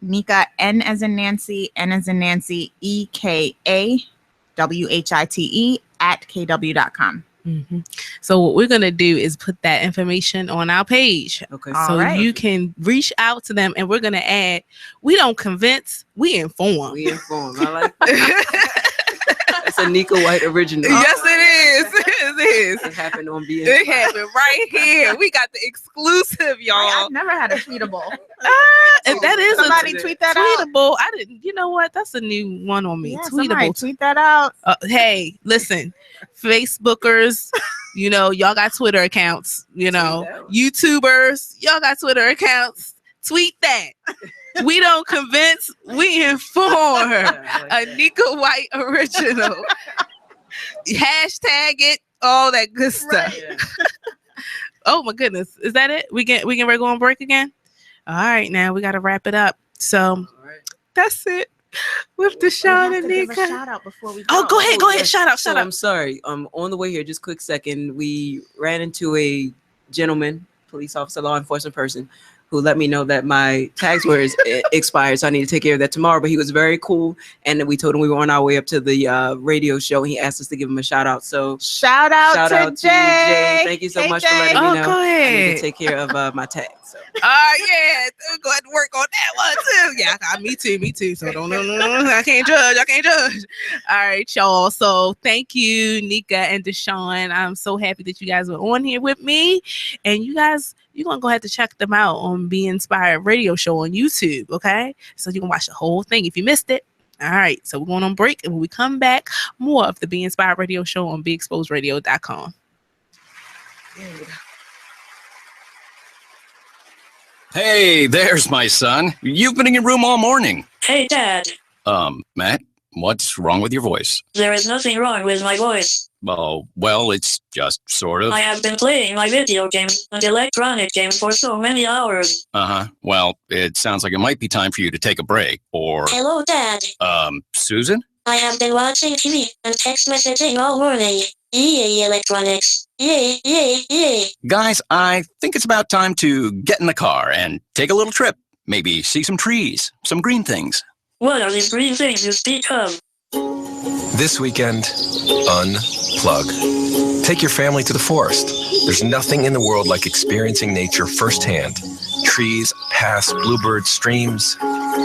Nika, N as in Nancy, N as in Nancy, EKAWHITE @kw.com. So what we're gonna do is put that information on our page. Okay. So you can reach out to them, and we're gonna add, we don't convince, we inform. We inform. I like that. It's a Nika White original. Yes, it is. It is. It happened on BS. It happened right here. We got the exclusive, y'all. I've never had a tweetable. And that is Somebody tweet that out. tweetable. I didn't. You know what? That's a new one on me. Yeah, somebody Tweetable. tweet that out. Hey, listen, Facebookers, y'all got Twitter accounts. YouTubers, y'all got Twitter accounts. Tweet that. We don't convince, we inform. A Nika White original. Hashtag it, all that good stuff. Oh my goodness, is that it? We can ready to go on break again. All right, now we got to wrap it up. So that's it with Deshaun and Nika. Shout out before we go. Oh, go ahead. Shout out. I'm sorry. On the way here, just quick second, we ran into a gentleman, police officer, law enforcement person, who let me know that my tags were expired, so I need to take care of that tomorrow. But he was very cool, and we told him we were on our way up to the radio show. He asked us to give him a shout out. So shout out to you, Jay. Thank you so much for letting me know. Go ahead. I need to take care of my tags. So. Yeah, go ahead and work on that one too. Yeah, me too. So don't I can't judge. All right, y'all. So thank you, Nika and Deshaun. I'm so happy that you guys were on here with me, and you guys, you're gonna go ahead to check them out on Be Inspired Radio Show on YouTube. Okay, so you can watch the whole thing if you missed it. All right, so we're going on break, and when we come back, more of the Be Inspired Radio Show on BeExposedRadio.com. Hey, there's my son. You've been in your room all morning. Hey, Dad. Matt, what's wrong with your voice? There is nothing wrong with my voice. Oh, well, it's just sort of. I have been playing my video game and electronic game for so many hours. Uh-huh. Well, it sounds like it might be time for you to take a break, or... Hello, Dad. Susan? I have been watching TV and text messaging all morning. Yay, electronics. Yay. Guys, I think it's about time to get in the car and take a little trip. Maybe see some trees, some green things. What are these green things you speak of? This weekend, unplug. Take your family to the forest. There's nothing in the world like experiencing nature firsthand. Trees, paths, bluebirds, streams.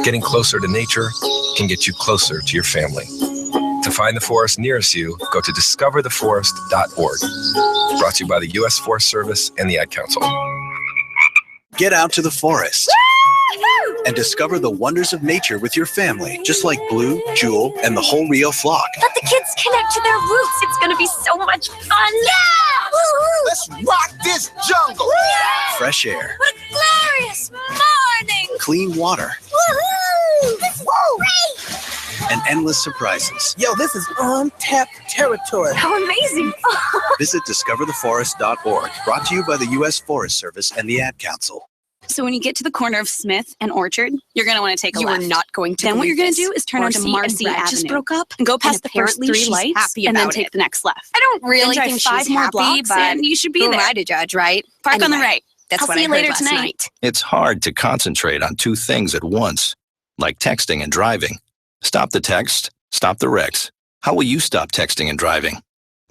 Getting closer to nature can get you closer to your family. To find the forest nearest you, go to discovertheforest.org. Brought to you by the U.S. Forest Service and the Ad Council. Get out to the forest and discover the wonders of nature with your family, just like Blue, Jewel, and the whole Rio flock. Let the kids connect to their roots. It's going to be so much fun. Yeah! Woo-hoo! Let's rock this jungle. Fresh air, What a glorious morning. clean water, Woohoo! This is great. and endless surprises. Yo, this is untapped territory. How amazing. Visit discovertheforest.org. Brought to you by the U.S. Forest Service and the Ad Council. So when you get to the corner of Smith and Orchard, you're going to want to take a left. You are not going to. Then what you're going to believe do is turn this. onto RC Marcy Avenue. just broke up and go past the first apparently 3 she's lights happy and then about take it. the next left. I don't really Then drive think 5 she's more happy, blocks but and you should be who there. am I to judge, right? Park on the Anyway, right. That's I'll what see I you heard later last tonight. night. It's hard to concentrate on two things at once, like texting and driving. Stop the text, stop the wrecks. How will you stop texting and driving?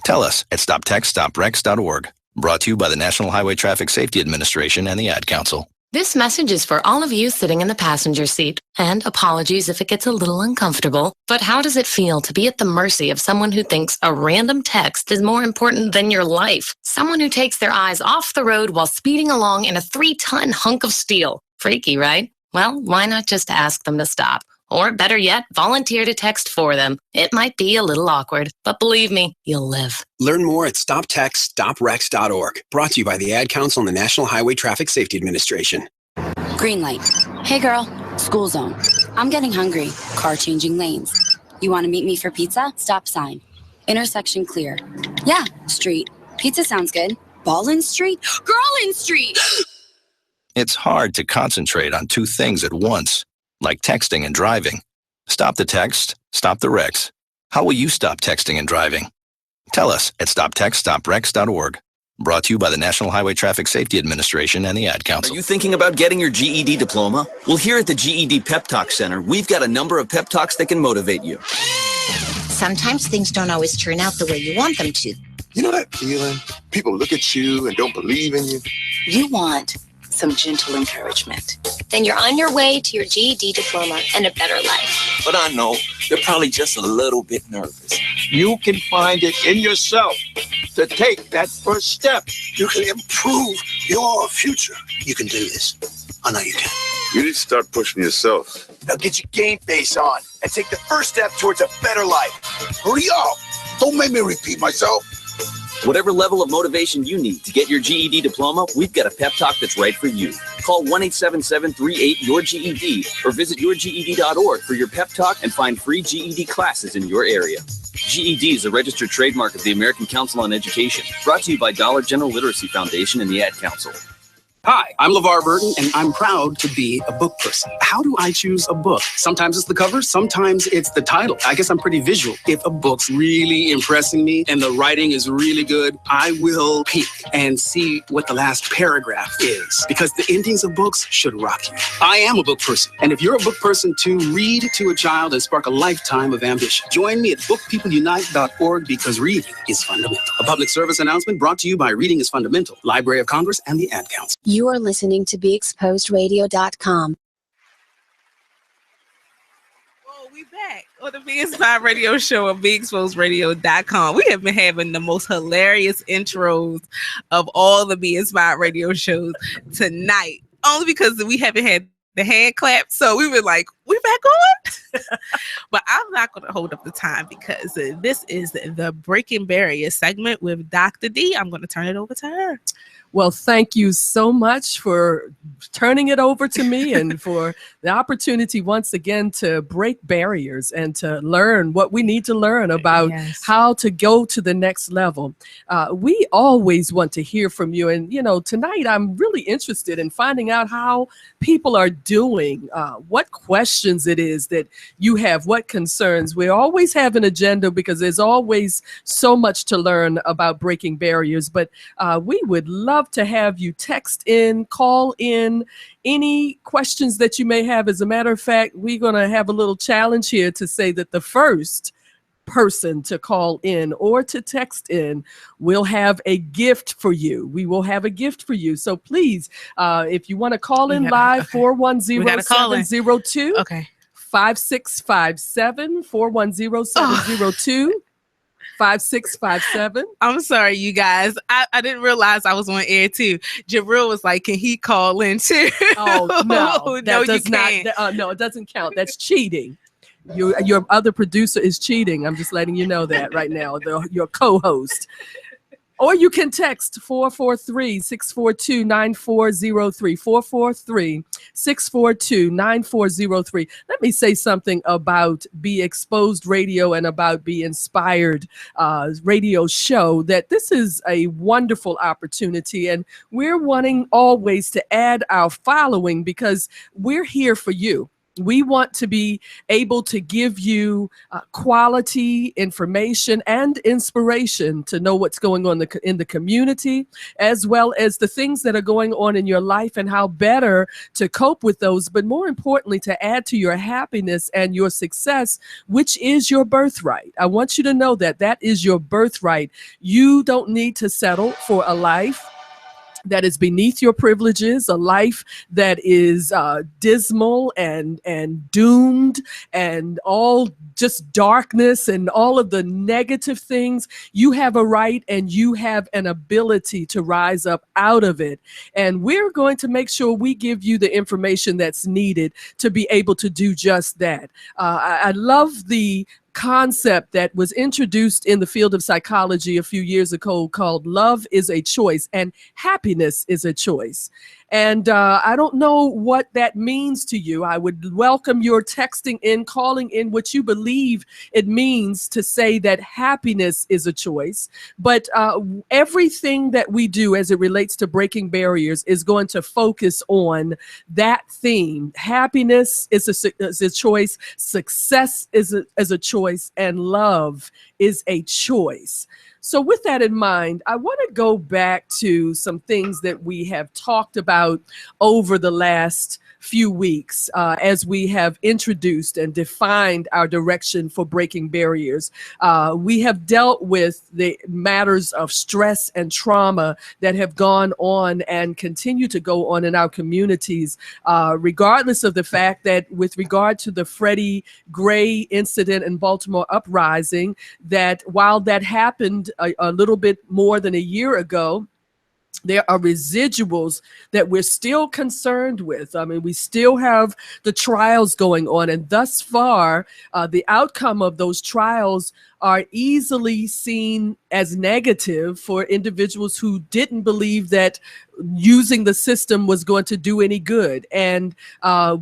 Tell us at stoptextstopwrecks.org. Brought to you by the National Highway Traffic Safety Administration and the Ad Council. This message is for all of you sitting in the passenger seat. And apologies if it gets a little uncomfortable. But how does it feel to be at the mercy of someone who thinks a random text is more important than your life? Someone who takes their eyes off the road while speeding along in a 3-ton hunk of steel. Freaky, right? Well, why not just ask them to stop? Or better yet, volunteer to text for them. It might be a little awkward, but believe me, you'll live. Learn more at stoptextstopwrecks.org. Brought to you by the Ad Council and the National Highway Traffic Safety Administration. Green light. Hey girl, school zone. I'm getting hungry. Car changing lanes. You want to meet me for pizza? Stop sign. Intersection clear. Yeah, street. Pizza sounds good. Ballin Street? Girlin Street! It's hard to concentrate on two things at once, like texting and driving. Stop the text, stop the wrecks. How will you stop texting and driving? Tell us at stoptextstopwrecks.org. Brought to you by the National Highway Traffic Safety Administration and the Ad Council. Are you thinking about getting your GED diploma? Well, here at the GED Pep Talk Center, we've got a number of pep talks that can motivate you. Sometimes things don't always turn out the way you want them to. You know that feeling? People look at you and don't believe in you. You want some gentle encouragement. Then you're on your way to your GED diploma and a better life. But I know they're probably just a little bit nervous. You can find it in yourself to take that first step. You can improve your future. You can do this. I know you can. You need to start pushing yourself. Now get your game face on and take the first step towards a better life. Hurry up! Don't make me repeat myself. Whatever level of motivation you need to get your GED diploma, we've got a pep talk that's right for you. Call 1-877-38-YOUR-GED or visit yourged.org for your pep talk and find free GED classes in your area. GED is a registered trademark of the American Council on Education, brought to you by Dollar General Literacy Foundation and the Ad Council. Hi, I'm LeVar Burton, and I'm proud to be a book person. How do I choose a book? Sometimes it's the cover, sometimes it's the title. I guess I'm pretty visual. If a book's really impressing me and the writing is really good, I will peek and see what the last paragraph is, because the endings of books should rock you. I am a book person, and if you're a book person too, read to a child and spark a lifetime of ambition. Join me at bookpeopleunite.org, because reading is fundamental. A public service announcement brought to you by Reading is Fundamental, Library of Congress, and the Ad Council. You are listening to BeExposedRadio.com. Oh, we back on the Be Inspired Radio Show of BeExposedRadio.com. We have been having the most hilarious intros of all the Be Inspired Radio shows tonight, only because we haven't had the hand clap. So we were like, we back on? But I'm not going to hold up the time, because this is the Breaking Barriers segment with Dr. D. I'm going to turn it over to her. Well, thank you so much for turning it over to me and for the opportunity once again to break barriers and to learn what we need to learn about how to go to the next level. We always want to hear from you. And, you know, tonight I'm really interested in finding out how people are doing, what questions it is that you have, what concerns. We always have an agenda, because there's always so much to learn about breaking barriers. But we would love to have you text in, call in, any questions that you may have. As a matter of fact, we're going to have a little challenge here to say that the first person to call in or to text in will have a gift for you. We will have a gift for you. So please, if you want to call in live, 410-702. Okay. 5657-410-702. 5657. I'm sorry, you guys. I didn't realize I was on air too. Jabril was like, "Can he call in too?" Oh no, no, that does not. No, it doesn't count. That's cheating. Your other producer is cheating. I'm just letting you know that right now. Your co-host. Or you can text 443-642-9403, 443-642-9403. Let me say something about Be Exposed Radio and about Be Inspired radio show, that this is a wonderful opportunity, and we're wanting always to add our following because we're here for you. We want to be able to give you quality information and inspiration to know what's going on in the community, as well as the things that are going on in your life and how better to cope with those, but more importantly, to add to your happiness and your success, which is your birthright. I want you to know that that is your birthright. You don't need to settle for a life that is beneath your privileges, a life that is dismal and doomed and all just darkness and all of the negative things. You have a right and you have an ability to rise up out of it. And we're going to make sure we give you the information that's needed to be able to do just that. I love the concept that was introduced in the field of psychology a few years ago called love is a choice and happiness is a choice. And I don't know what that means to you. I would welcome your texting in, calling in what you believe it means to say that happiness is a choice. But everything that we do as it relates to breaking barriers is going to focus on that theme. Happiness is a choice, success is a choice, and love is a choice. So with that in mind, I want to go back to some things that we have talked about over the last few weeks as we have introduced and defined our direction for breaking barriers. We have dealt with the matters of stress and trauma that have gone on and continue to go on in our communities, regardless of the fact that with regard to the Freddie Gray incident in Baltimore uprising, that while that happened a little bit more than a year ago, there are residuals that we're still concerned with. I mean, we still have the trials going on, and thus far, the outcome of those trials are easily seen as negative for individuals who didn't believe that using the system was going to do any good. And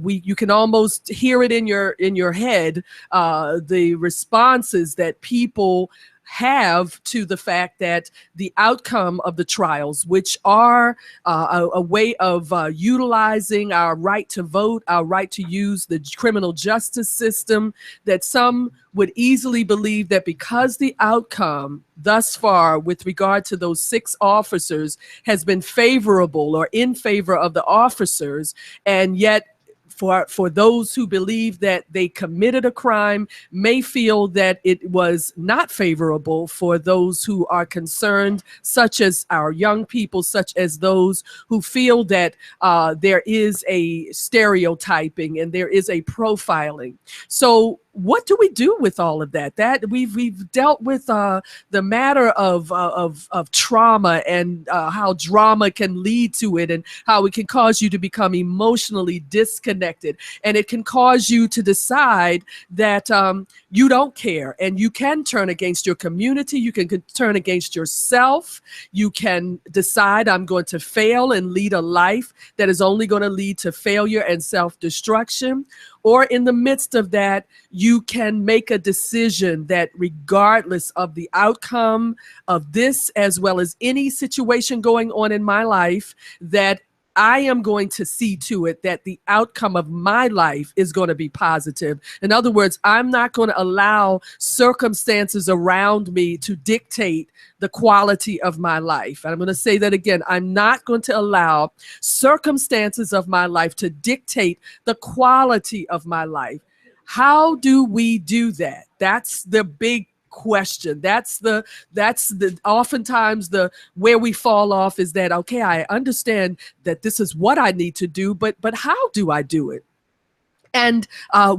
you can almost hear it in your head, the responses that people have to the fact that the outcome of the trials, which are a way of utilizing our right to vote, our right to use the criminal justice system, that some would easily believe that because the outcome thus far with regard to those 6 officers has been favorable or in favor of the officers, and yet for those who believe that they committed a crime may feel that it was not favorable for those who are concerned, such as our young people, such as those who feel that there is a stereotyping and there is a profiling. So what do we do with all of that? That we've dealt with the matter of trauma and how drama can lead to it, and how it can cause you to become emotionally disconnected, and it can cause you to decide that you don't care, and you can turn against your community, you can turn against yourself, you can decide I'm going to fail and lead a life that is only going to lead to failure and self-destruction. Or in the midst of that, you can make a decision that regardless of the outcome of this, as well as any situation going on in my life, that I am going to see to it that the outcome of my life is going to be positive. In other words, I'm not going to allow circumstances around me to dictate the quality of my life. And I'm going to say that again. I'm not going to allow circumstances of my life to dictate the quality of my life. How do we do that? That's the big question. That's the oftentimes the where we fall off is that, okay, I understand that this is what I need to do, but how do I do it? And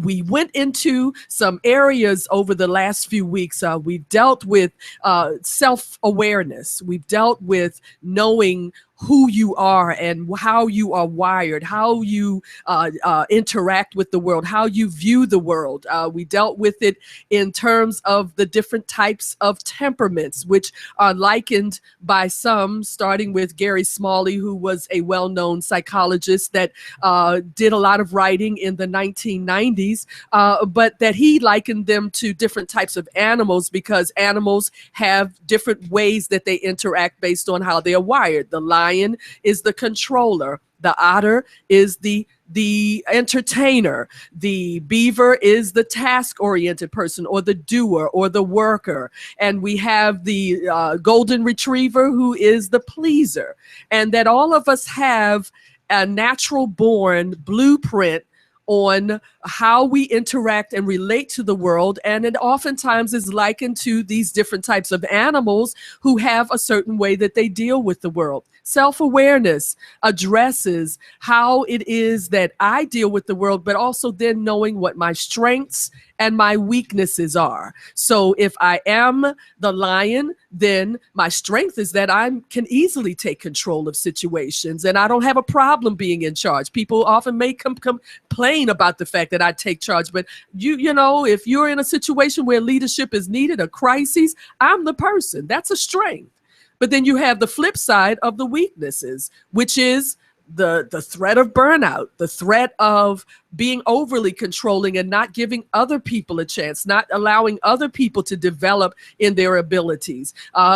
we went into some areas over the last few weeks. We've dealt with self-awareness. We've dealt with knowing who you are and how you are wired, how you interact with the world, how you view the world. We dealt with it in terms of the different types of temperaments, which are likened by some, starting with Gary Smalley, who was a well-known psychologist that did a lot of writing in the 1990s, but that he likened them to different types of animals because animals have different ways that they interact based on how they are wired. The lion is the controller. The otter is the entertainer. The beaver is the task-oriented person, or the doer, or the worker. And we have the golden retriever, who is the pleaser. And that all of us have a natural-born blueprint on how we interact and relate to the world. And it oftentimes is likened to these different types of animals who have a certain way that they deal with the world. Self-awareness addresses how it is that I deal with the world, but also then knowing what my strengths and my weaknesses are. So if I am the lion, then my strength is that I can easily take control of situations and I don't have a problem being in charge. People often may complain about the fact that I take charge, but you know, if you're in a situation where leadership is needed, a crisis, I'm the person. That's a strength. But then you have the flip side of the weaknesses, which is the threat of burnout, the threat of being overly controlling and not giving other people a chance, not allowing other people to develop in their abilities.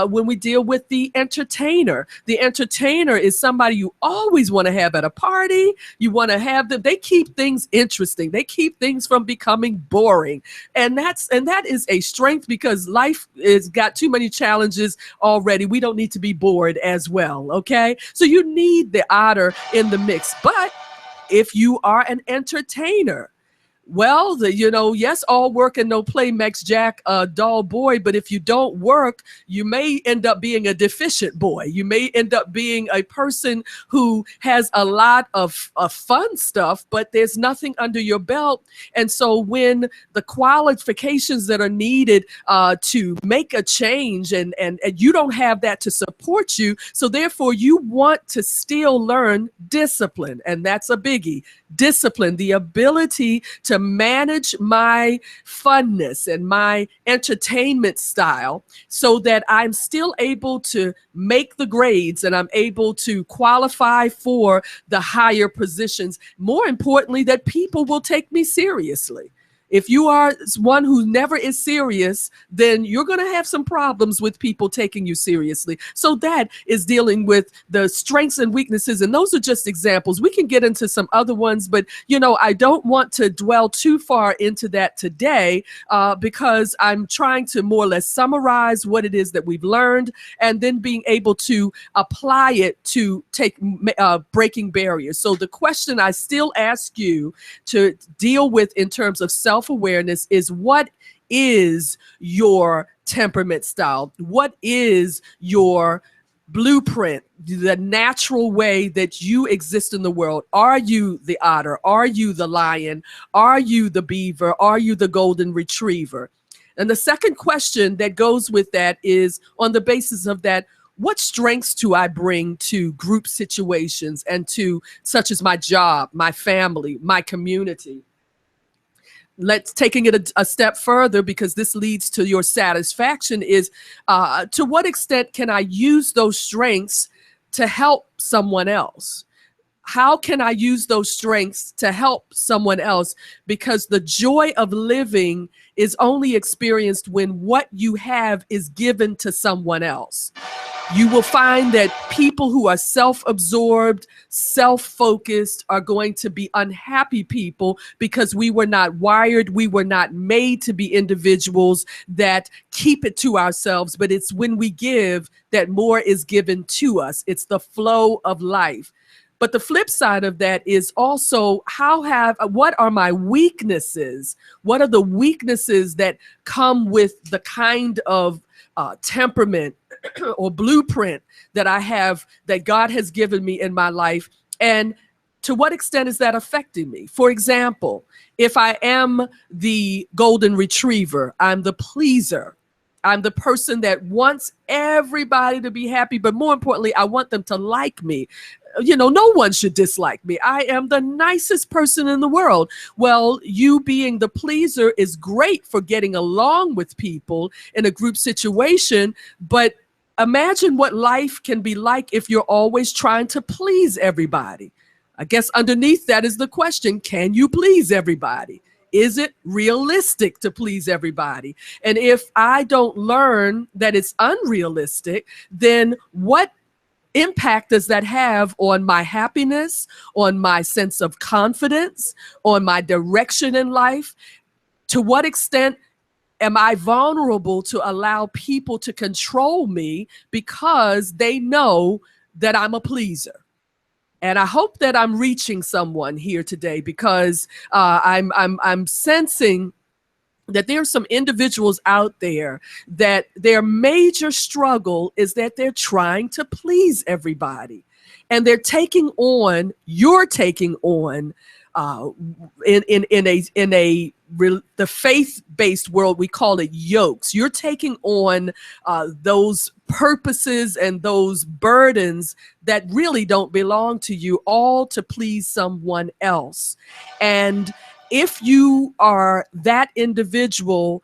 When we deal with the entertainer is somebody you always want to have at a party. You want to have them. They keep things interesting. They keep things from becoming boring. And that is a strength because life has got too many challenges already. We don't need to be bored as well. Okay. So you need the otter in the mix. But if you are an entertainer, well, yes, all work and no play makes Jack a dull boy. But if you don't work, you may end up being a deficient boy. You may end up being a person who has a lot of fun stuff, but there's nothing under your belt. And so when the qualifications that are needed to make a change and you don't have that to support you, so therefore you want to still learn discipline. And that's a biggie. Discipline, the ability to manage my funness and my entertainment style so that I'm still able to make the grades and I'm able to qualify for the higher positions. More importantly, that people will take me seriously. If you are one who never is serious, then you're going to have some problems with people taking you seriously. So that is dealing with the strengths and weaknesses. And those are just examples. We can get into some other ones, but, I don't want to dwell too far into that today because I'm trying to more or less summarize what it is that we've learned and then being able to apply it to take breaking barriers. So the question I still ask you to deal with in terms of self-awareness is, what is your temperament style? What is your blueprint, the natural way that you exist in the world? Are you the otter? Are you the lion? Are you the beaver? Are you the golden retriever? And the second question that goes with that is, on the basis of that, what strengths do I bring to group situations and to such as my job, my family, my community? Let's taking it a step further, because this leads to your satisfaction, is to what extent can I use those strengths to help someone else? How can I use those strengths to help someone else? Because the joy of living is only experienced when what you have is given to someone else. You will find that people who are self-absorbed, self-focused are going to be unhappy people, because we were not wired, we were not made to be individuals that keep it to ourselves, but it's when we give that more is given to us. It's the flow of life. But the flip side of that is also, what are my weaknesses? What are the weaknesses that come with the kind of temperament or blueprint that I have, that God has given me in my life? And to what extent is that affecting me? For example, if I am the golden retriever, I'm the pleaser, I'm the person that wants everybody to be happy, but more importantly, I want them to like me. No one should dislike me. I am the nicest person in the world. Well, you being the pleaser is great for getting along with people in a group situation, but imagine what life can be like if you're always trying to please everybody. I guess underneath that is the question, can you please everybody? Is it realistic to please everybody? And if I don't learn that it's unrealistic, then what impact does that have on my happiness, on my sense of confidence, on my direction in life? To what extent am I vulnerable to allow people to control me because they know that I'm a pleaser? And I hope that I'm reaching someone here today, because I'm sensing that there are some individuals out there that their major struggle is that they're trying to please everybody, and you're taking on the faith-based world, we call it yokes. You're taking on those purposes and those burdens that really don't belong to you, all to please someone else. And if you are that individual,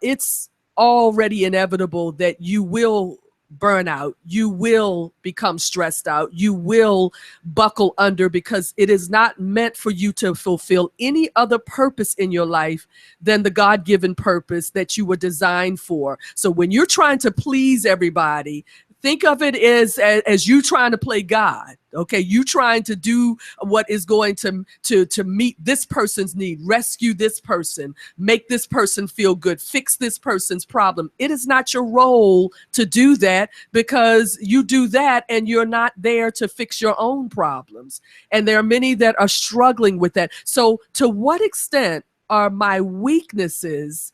it's already inevitable that you will burn out, you will become stressed out, you will buckle under, because it is not meant for you to fulfill any other purpose in your life than the God-given purpose that you were designed for. So when you're trying to please everybody, think of it as you trying to play God. Okay, you trying to do what is going to meet this person's need, rescue this person, make this person feel good, fix this person's problem. It is not your role to do that, because you do that and you're not there to fix your own problems. And there are many that are struggling with that. So to what extent are my weaknesses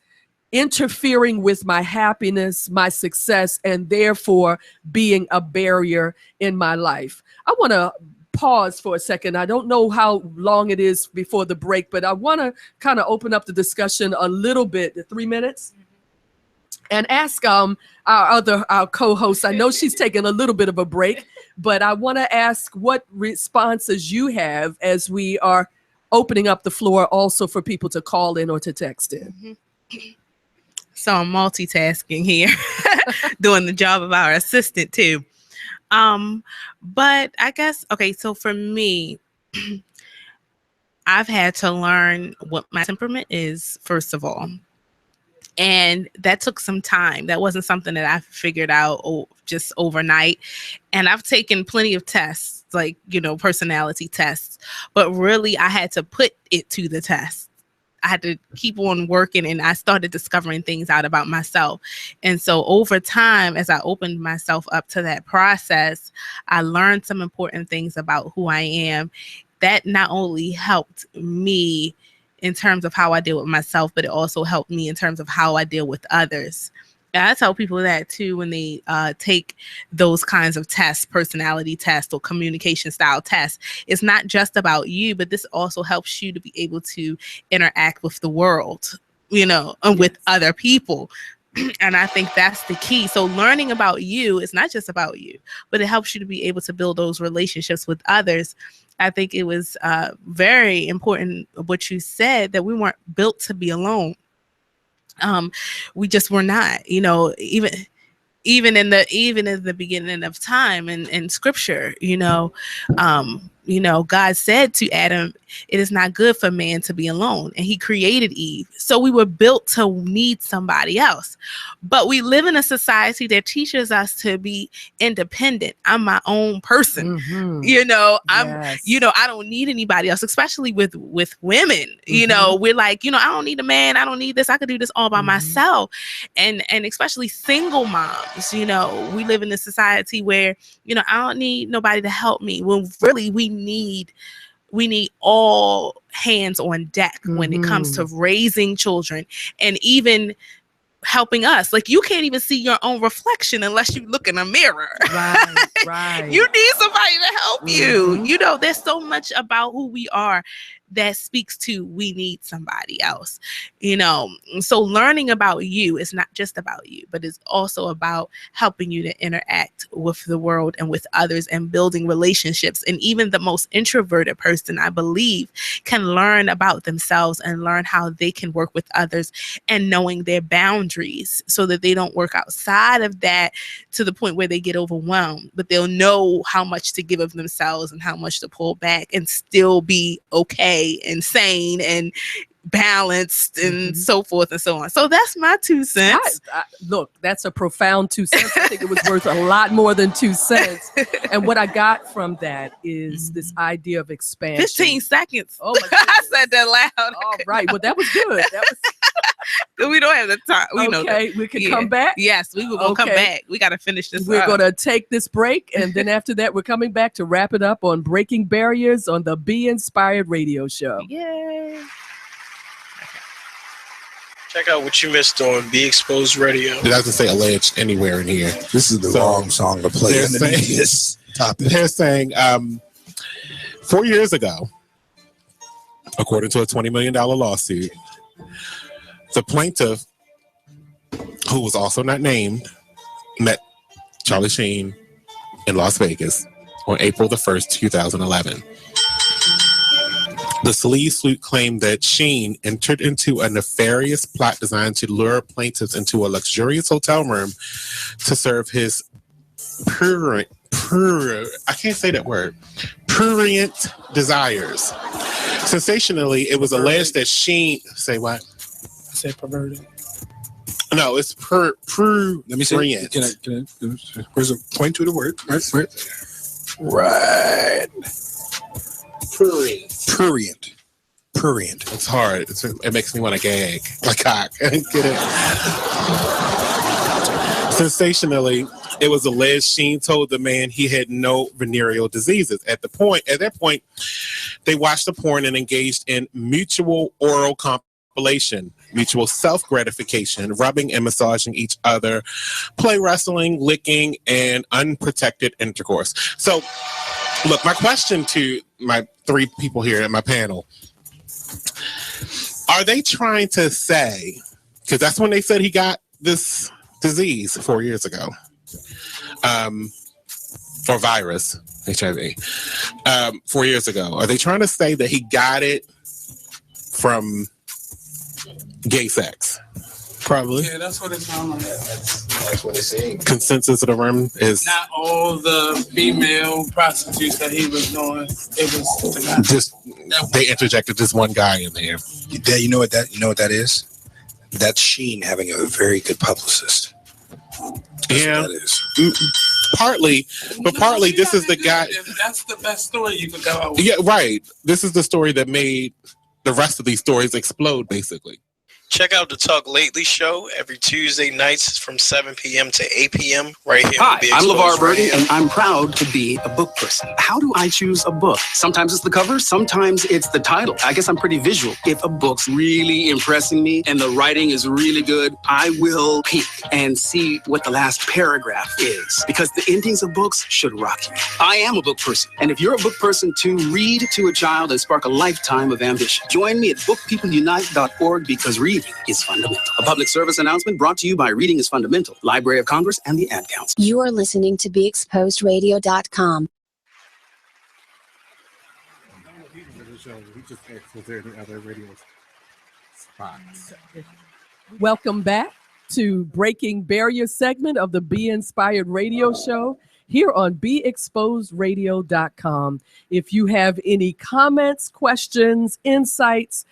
interfering with my happiness, my success, and therefore being a barrier in my life? I want to pause for a second. I don't know how long it is before the break, but I want to kind of open up the discussion a little bit, 3 minutes, and ask our co-host. I know she's taking a little bit of a break, but I want to ask what responses you have as we are opening up the floor also for people to call in or to text in. So I'm multitasking here, doing the job of our assistant too. But I guess, okay, so for me, I've had to learn what my temperament is, first of all. And that took some time. That wasn't something that I figured out just overnight. And I've taken plenty of tests, like, personality tests, but really I had to put it to the test. I had to keep on working, and I started discovering things out about myself. And so over time, as I opened myself up to that process, I learned some important things about who I am that not only helped me in terms of how I deal with myself, but it also helped me in terms of how I deal with others. And I tell people that too when they take those kinds of tests, personality tests or communication style tests. It's not just about you, but this also helps you to be able to interact with the world, and with other people. And I think that's the key. So learning about you is not just about you, but it helps you to be able to build those relationships with others. I think it was very important what you said, that we weren't built to be alone. We just were not, even in the beginning of time and in scripture, God said to Adam, it is not good for man to be alone. And he created Eve. So we were built to need somebody else. But we live in a society that teaches us to be independent. I'm my own person. Mm-hmm. I don't need anybody else, especially with women. Mm-hmm. We're like, I don't need a man. I don't need this. I could do this all by myself. And especially single moms, we live in a society where, I don't need nobody to help me. Well, really, we need all hands on deck when it comes to raising children. And even helping us. Like, you can't even see your own reflection unless you look in a mirror. Right. You need somebody to help you. You know, there's so much about who we are that speaks to we need somebody else, you know. So learning about you is not just about you, but it's also about helping you to interact with the world and with others and building relationships. And even the most introverted person, I believe, can learn about themselves and learn how they can work with others and knowing their boundaries so that they don't work outside of that to the point where they get overwhelmed, but they'll know how much to give of themselves and how much to pull back and still be okay and sane and balanced and so forth and so on. So that's my 2 cents. Look, that's a profound 2 cents. I think it was worth a lot more than 2 cents. And what I got from that is this idea of expansion. 15 seconds. Oh my goodness. I said that loud. All right. Well, that was good. That was we don't have the time. Okay, we can come back. Yes, we will come back. We got to finish this. We're going to take this break, and then after that, we're coming back to wrap it up on Breaking Barriers on the Be Inspired Radio Show. Yay! Check out what you missed on Be Exposed Radio. It doesn't say alleged anywhere in here. This is the wrong song to play They're underneath saying, this topic. They're saying 4 years ago, according to a $20 million lawsuit, the plaintiff, who was also not named, met Charlie Sheen in Las Vegas on April the 1st, 2011. The sleaze suit claimed that Sheen entered into a nefarious plot designed to lure plaintiffs into a luxurious hotel room to serve his prurient desires. Sensationally, it was alleged that Sheen... Say what? I said perverted. No, it's prurient. Let me see. Can I where's a point to the word? Right. Prurient. It's hard. It makes me want to gag. Like cock. Get it? Sensationally, it was alleged Sheen told the man he had no venereal diseases. At that point, they watched the porn and engaged in mutual oral compilation, mutual self-gratification, rubbing and massaging each other, play wrestling, licking, and unprotected intercourse. So, look, my question to my 3 people here at my panel, are they trying to say, because that's when they said he got this disease 4 years ago, or virus, HIV, 4 years ago. Are they trying to say that he got it from gay sex? Probably. Yeah, that's what it sounds like. That's what it's saying. Consensus of the room is not all the female prostitutes that he was doing. It was the guy. Just they interjected this one guy in there. You know what that is? That's Sheen having a very good publicist. That's what that is. Partly, but partly this is the guy. That's the best story you could go out with. Yeah, right. This is the story that made the rest of these stories explode, basically. Check out the Talk Lately show every Tuesday nights from 7 p.m. to 8 p.m. right here. Hi, I'm LeVar Burton, and I'm proud to be a book person. How do I choose a book? Sometimes it's the cover, sometimes it's the title. I guess I'm pretty visual. If a book's really impressing me and the writing is really good, I will peek and see what the last paragraph is, because the endings of books should rock you. I am a book person, and if you're a book person too, read to a child and spark a lifetime of ambition. Join me at bookpeopleunite.org, because reading is fundamental. A public service announcement brought to you by Reading is Fundamental, Library of Congress, and the Ad Council. You are listening to BeExposedRadio.com. Welcome back to Breaking Barriers segment of the Be Inspired Radio Show here on BeExposedRadio.com. If you have any comments, questions, insights,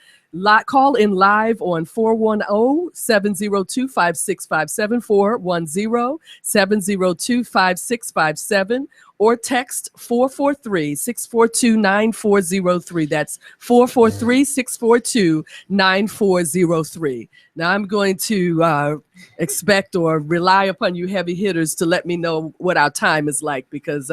call in live on 410-702-5657, 410-702-5657, or text 443-642-9403. That's 443-642-9403. Now I'm going to expect or rely upon you heavy hitters to let me know what our time is like, because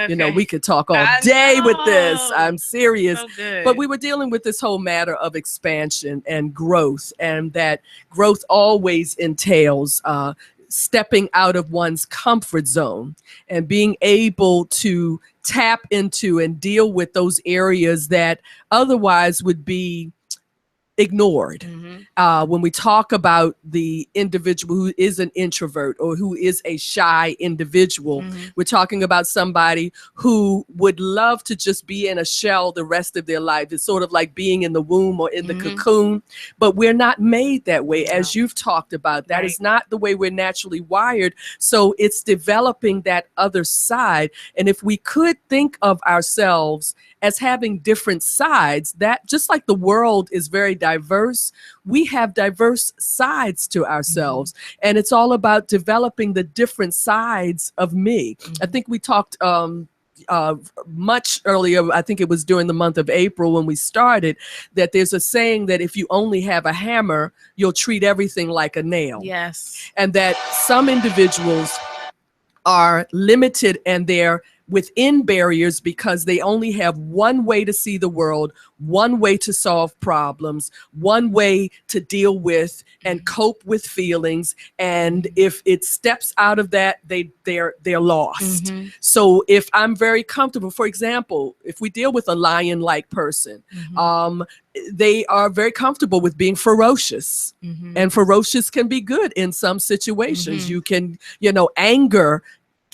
we could talk all day with this. I'm serious. So good. But we were dealing with this whole matter of expansion and growth, and that growth always entails stepping out of one's comfort zone and being able to tap into and deal with those areas that otherwise would be ignored. When we talk about the individual who is an introvert or who is a shy individual, we're talking about somebody who would love to just be in a shell the rest of their life. It's sort of like being in the womb or in the cocoon, but we're not made that way, as you've talked about. That is not the way we're naturally wired. So it's developing that other side. And if we could think of ourselves as having different sides, that just like the world is very diverse, we have diverse sides to ourselves. And it's all about developing the different sides of me. I think we talked much earlier, I think it was during the month of April when we started, that there's a saying that if you only have a hammer, you'll treat everything like a nail. Yes. And that some individuals are limited and they're within barriers because they only have one way to see the world, one way to solve problems, one way to deal with and cope with feelings. And if it steps out of that, they're lost. So if I'm very comfortable, for example, if we deal with a lion-like person, they are very comfortable with being ferocious, and ferocious can be good in some situations. You can, anger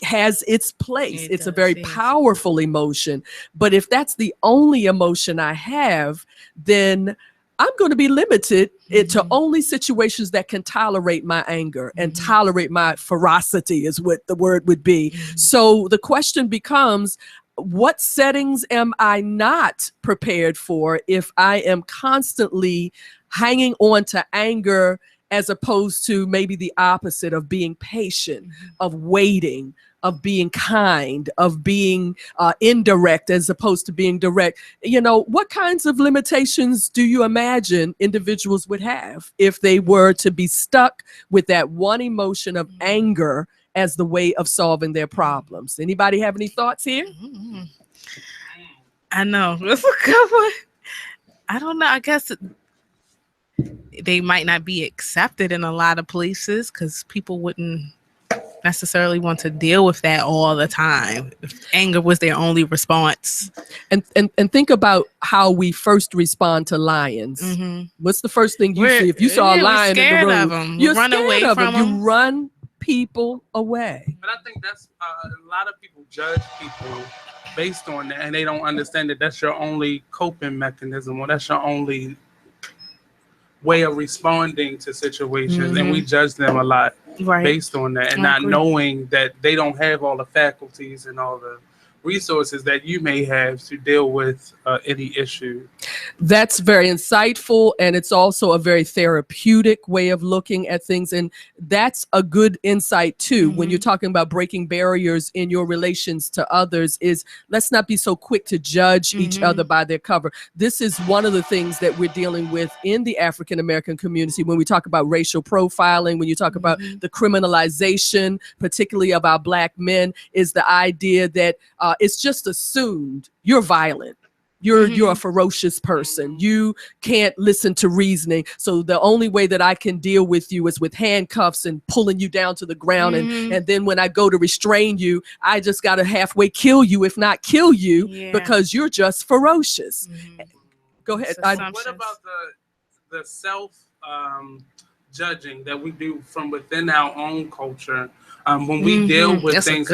has its place. It's a very powerful emotion. But if that's the only emotion I have, then I'm going to be limited to only situations that can tolerate my anger and tolerate my ferocity is what the word would be. So the question becomes, what settings am I not prepared for if I am constantly hanging on to anger as opposed to maybe the opposite of being patient, of waiting, of being kind, of being indirect as opposed to being direct? What kinds of limitations do you imagine individuals would have if they were to be stuck with that one emotion of anger as the way of solving their problems? Anybody have any thoughts here? I know. That's a good one. I don't know. I guess they might not be accepted in a lot of places because people wouldn't necessarily want to deal with that all the time if anger was their only response. And think about how we first respond to lions. What's the first thing you see if you saw a lion in the room? You run away from them. You run people away. But I think that's a lot of people judge people based on that, and they don't understand that that's your only coping mechanism, or that's your only way of responding to situations. And we judge them a lot based on that, and not knowing that they don't have all the faculties and all the resources that you may have to deal with any issue. That's very insightful, and it's also a very therapeutic way of looking at things, and that's a good insight too. When you're talking about breaking barriers in your relations to others, is let's not be so quick to judge each other by their cover. This is one of the things that we're dealing with in the African American community when we talk about racial profiling, when you talk about the criminalization, particularly of our Black men, is the idea that it's just assumed you're violent. You're a ferocious person. You can't listen to reasoning. So the only way that I can deal with you is with handcuffs and pulling you down to the ground. And then when I go to restrain you, I just got to halfway kill you, if not kill you, because you're just ferocious. Go ahead. What about the self judging that we do from within our own culture? When we deal with things,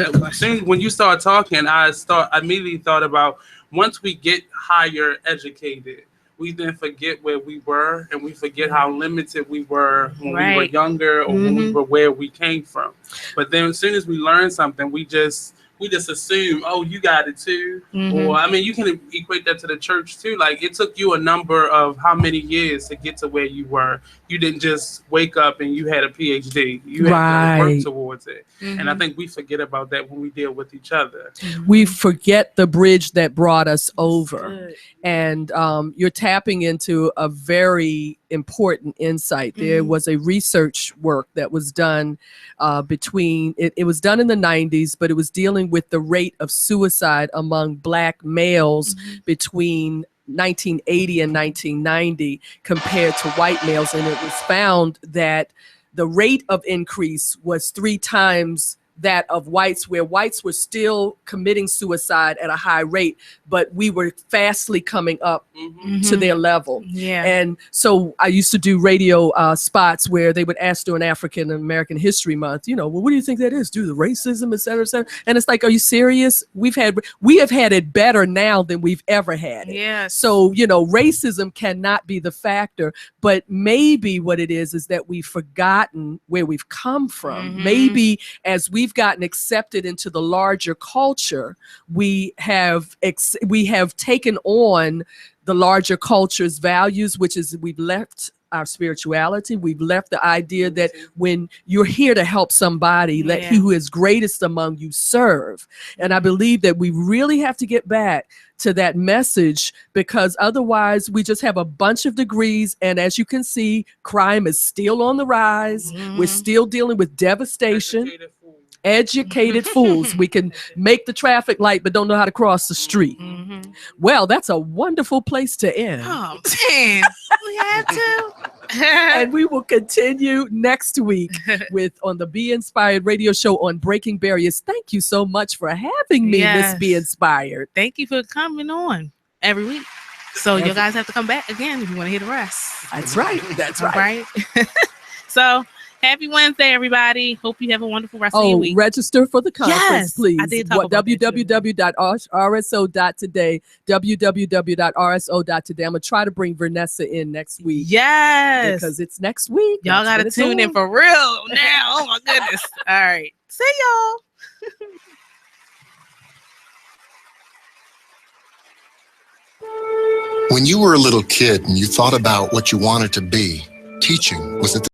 when you start talking, I immediately thought about, once we get higher educated, we then forget where we were, and we forget how limited we were when we were younger, or when we were where we came from. But then as soon as we learn something, we just we just assume, oh, you got it too. Mhm. Or, I mean, you can equate that to the church too. Like, it took you a number of how many years to get to where you were. You didn't just wake up and you had a PhD. You had to work Right. towards it. And I think we forget about that when we deal with each other. We forget the bridge that brought us over. And you're tapping into a very important insight. There was a research work that was done between, it was done in the 90s, but it was dealing with the rate of suicide among Black males between 1980 and 1990 compared to white males. And it was found that the rate of increase was 3 times that of whites, where whites were still committing suicide at a high rate, but we were fastly coming up to their level. Yeah. And so I used to do radio spots where they would ask during African American History Month, you know, well, what do you think that is? Due to racism, et cetera, et cetera. And it's like, are you serious? We have had it better now than we've ever had it. Yes. So, you know, racism cannot be the factor, but maybe what it is that we've forgotten where we've come from. Maybe as we've gotten accepted into the larger culture, we have taken on the larger culture's values, which is we've left our spirituality. We've left the idea that when you're here to help somebody, let he who is greatest among you serve. And I believe that we really have to get back to that message, because otherwise we just have a bunch of degrees. And as you can see, crime is still on the rise. We're still dealing with devastation. Educated fools. We can make the traffic light, but don't know how to cross the street. Well, that's a wonderful place to end. Oh, man. We had to. And we will continue next week on the Be Inspired radio show on Breaking Barriers. Thank you so much for having me, Miss Be Inspired. Thank you for coming on every week. So you guys have to come back again if you want to hear the rest. That's right. That's All right. So happy Wednesday, everybody. Hope you have a wonderful rest of your week. Register for the conference, Yes, please. I did talk about that, too. www.rso.today. www.rso.today. I'm going to try to bring Vanessa in next week. Yes. Because it's next week. Y'all That's got to what it's tune in on. for real now. Oh, my goodness. All right. See y'all. When you were a little kid and you thought about what you wanted to be, teaching was at the